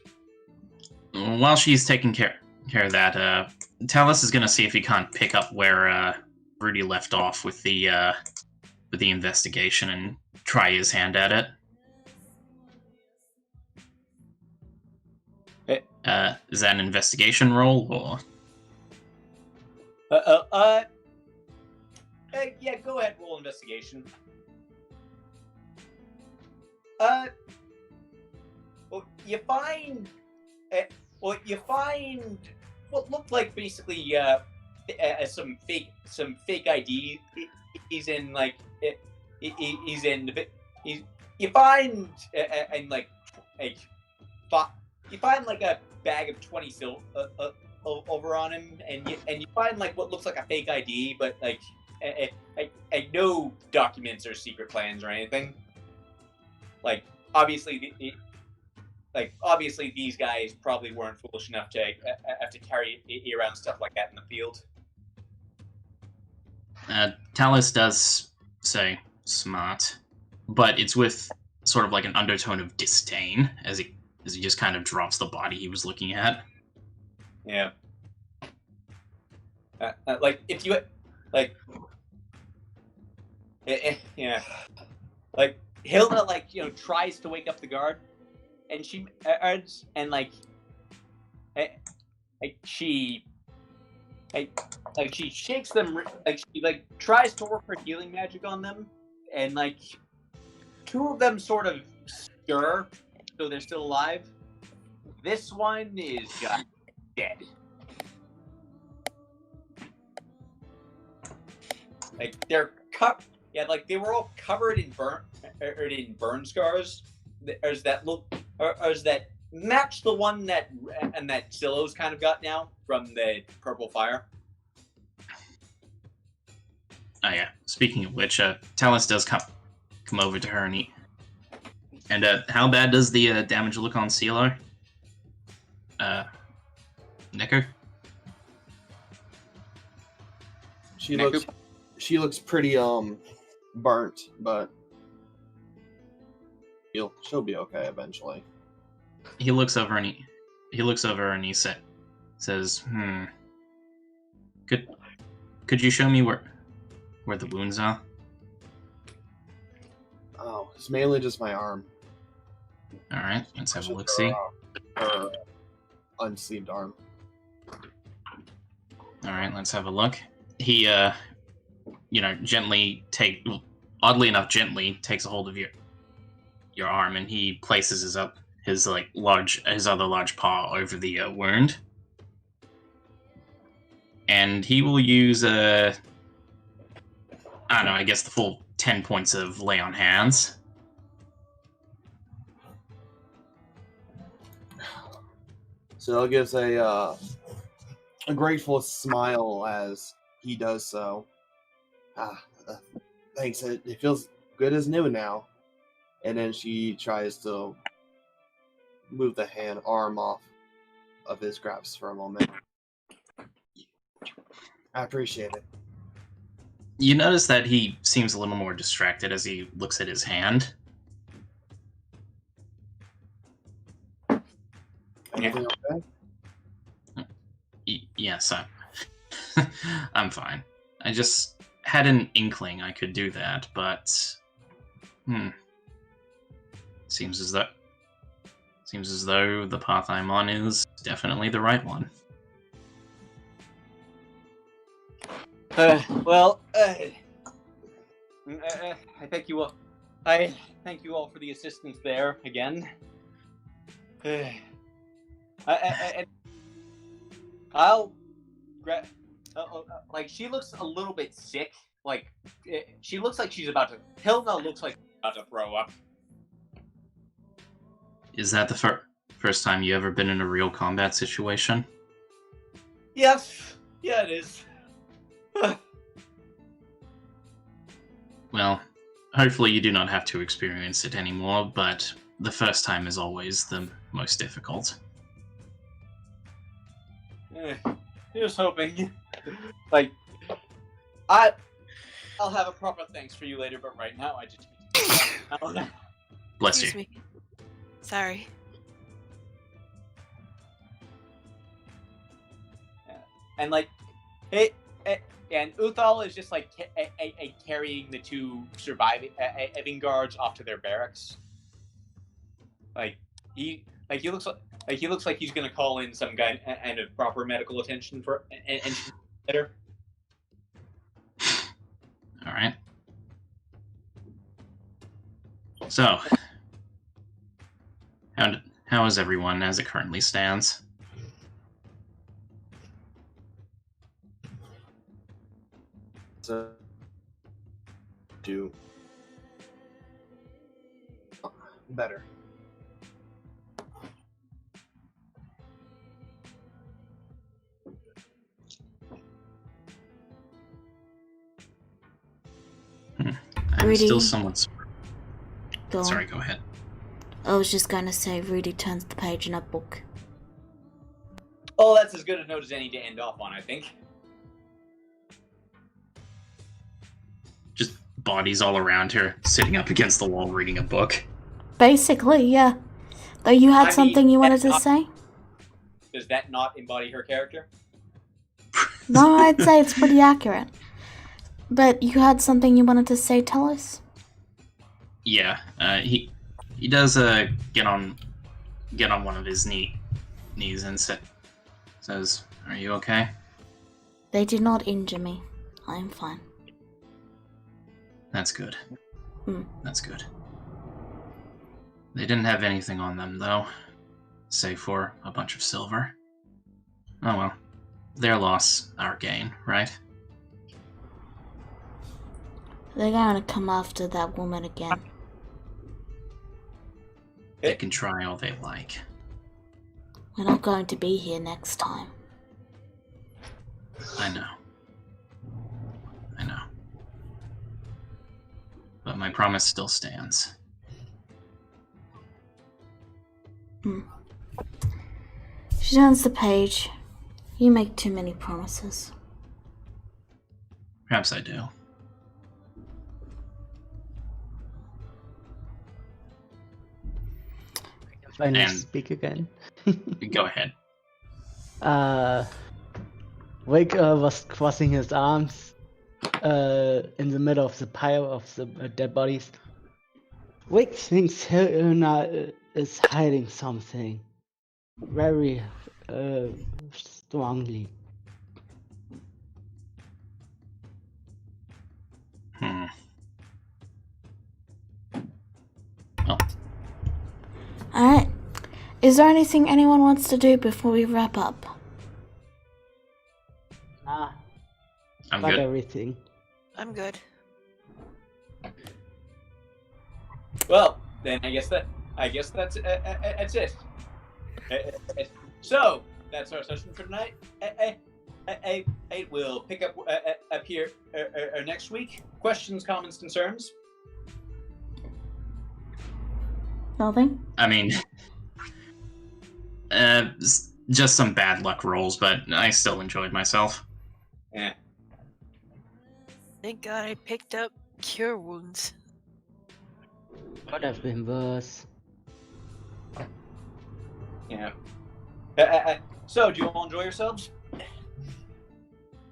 While she's taking care of that, Talus is gonna see if he can't pick up where Rudy left off with the investigation and try his hand at it. Is that an investigation roll, or? Yeah, go ahead, roll investigation. You find what looked like basically some fake ID. You find like a bag of 20 over on him, and you find like what looks like a fake ID, but like no documents or secret plans or anything. Like obviously these guys probably weren't foolish enough to have to carry around stuff like that in the field. Talus does say smart, but it's with sort of like an undertone of disdain as he just kind of drops the body he was looking at. Yeah. Like if you like, yeah, like Hilda tries to wake up the guard, and she she shakes them, she tries to work her healing magic on them, and two of them sort of stir, so they're still alive. This one is dead. They're they were all covered in burn scars. That match the one that Silo's kind of got now from the purple fire. Oh yeah. Speaking of which, Talus does come over to her and how bad does the damage look on Silo? Nicker? She looks pretty burnt, but she'll be okay eventually. He looks over and he says, Could you show me where the wounds are? Oh, it's mainly just my arm. All right, let's have a look. See, her unsleeved arm. All right, let's have a look. He, oddly enough, gently takes a hold of your arm, and he places his other large paw over the wound, and he will use I don't know, I guess the full 10 points of lay on hands. So he gives a grateful smile as he does so. Thanks. It feels good as new now. And then she tries to move the arm off of his grasp for a moment. I appreciate it. You notice that he seems a little more distracted as he looks at his hand. Anything okay? Yes, I'm fine. I just had an inkling I could do that, but seems as though the path I'm on is definitely the right one. I thank you all. I thank you all for the assistance there again. I'll grab. She looks a little bit sick. She looks like she's about to. Hilda looks like she's about to throw up. Is that the first time you ever been in a real combat situation? Yes. Yeah, it is. Well, hopefully you do not have to experience it anymore, but the first time is always the most difficult. Just hoping. I'll have a proper thanks for you later, but right now I just... Bless Excuse you. me. Sorry. And and Uthal is just carrying the two surviving guards off to their barracks. He looks like he's gonna call in some kind of proper medical attention for and later. All right. So, how is everyone as it currently stands? So, do better. I'm Rudy. still somewhat... Go on. Sorry, go ahead. I was just gonna say, Rudy turns the page in a book. Oh, that's as good a note as any to end off on, I think. bodies all around her, sitting up against the wall reading a book. Basically, yeah. Though you had I something mean, you wanted to that's say? Does that not embody her character? No, I'd say it's pretty accurate. But you had something you wanted to say, tell us? Yeah, he does get on one of his knees and says, "Are you okay?" They did not injure me. I am fine. That's good. Hmm. That's good. They didn't have anything on them, though, save for a bunch of silver. Oh well. Their loss, our gain, right? They're going to come after that woman again. They can try all they like. We're not going to be here next time. I know. But my promise still stands. She turns the page. You make too many promises. Perhaps I do. Finally And- speak again. Go ahead. Wake was crossing his arms in the middle of the pile of the dead bodies. Wake thinks Helena is hiding something very strongly. Alright. Is there anything anyone wants to do before we wrap up? Nah, I'm fuck good. everything. I'm good. Well, then I guess that's it. So that's our session for tonight. We'll pick up here next week. Questions, comments, concerns? Nothing? I mean, just some bad luck rolls, but I still enjoyed myself. Yeah. Thank God I picked up Cure Wounds. Could have been worse. Yeah. So, do you all enjoy yourselves?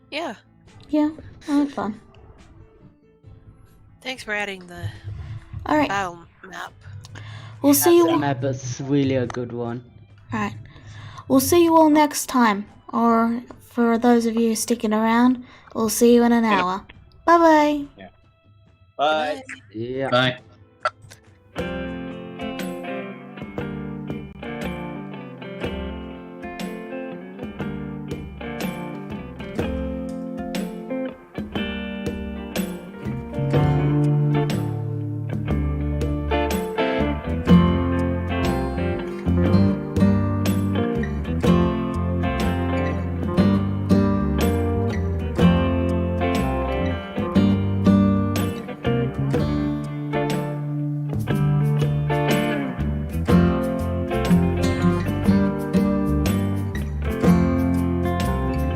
Yeah. Yeah, I had fun. Thanks for adding the Alright, battle map. we'll see you The all. map is really a good one. Alright. We'll see you all next time. Or for those of you sticking around, we'll see you in an hour. Bye bye. Bye. Yeah. Bye.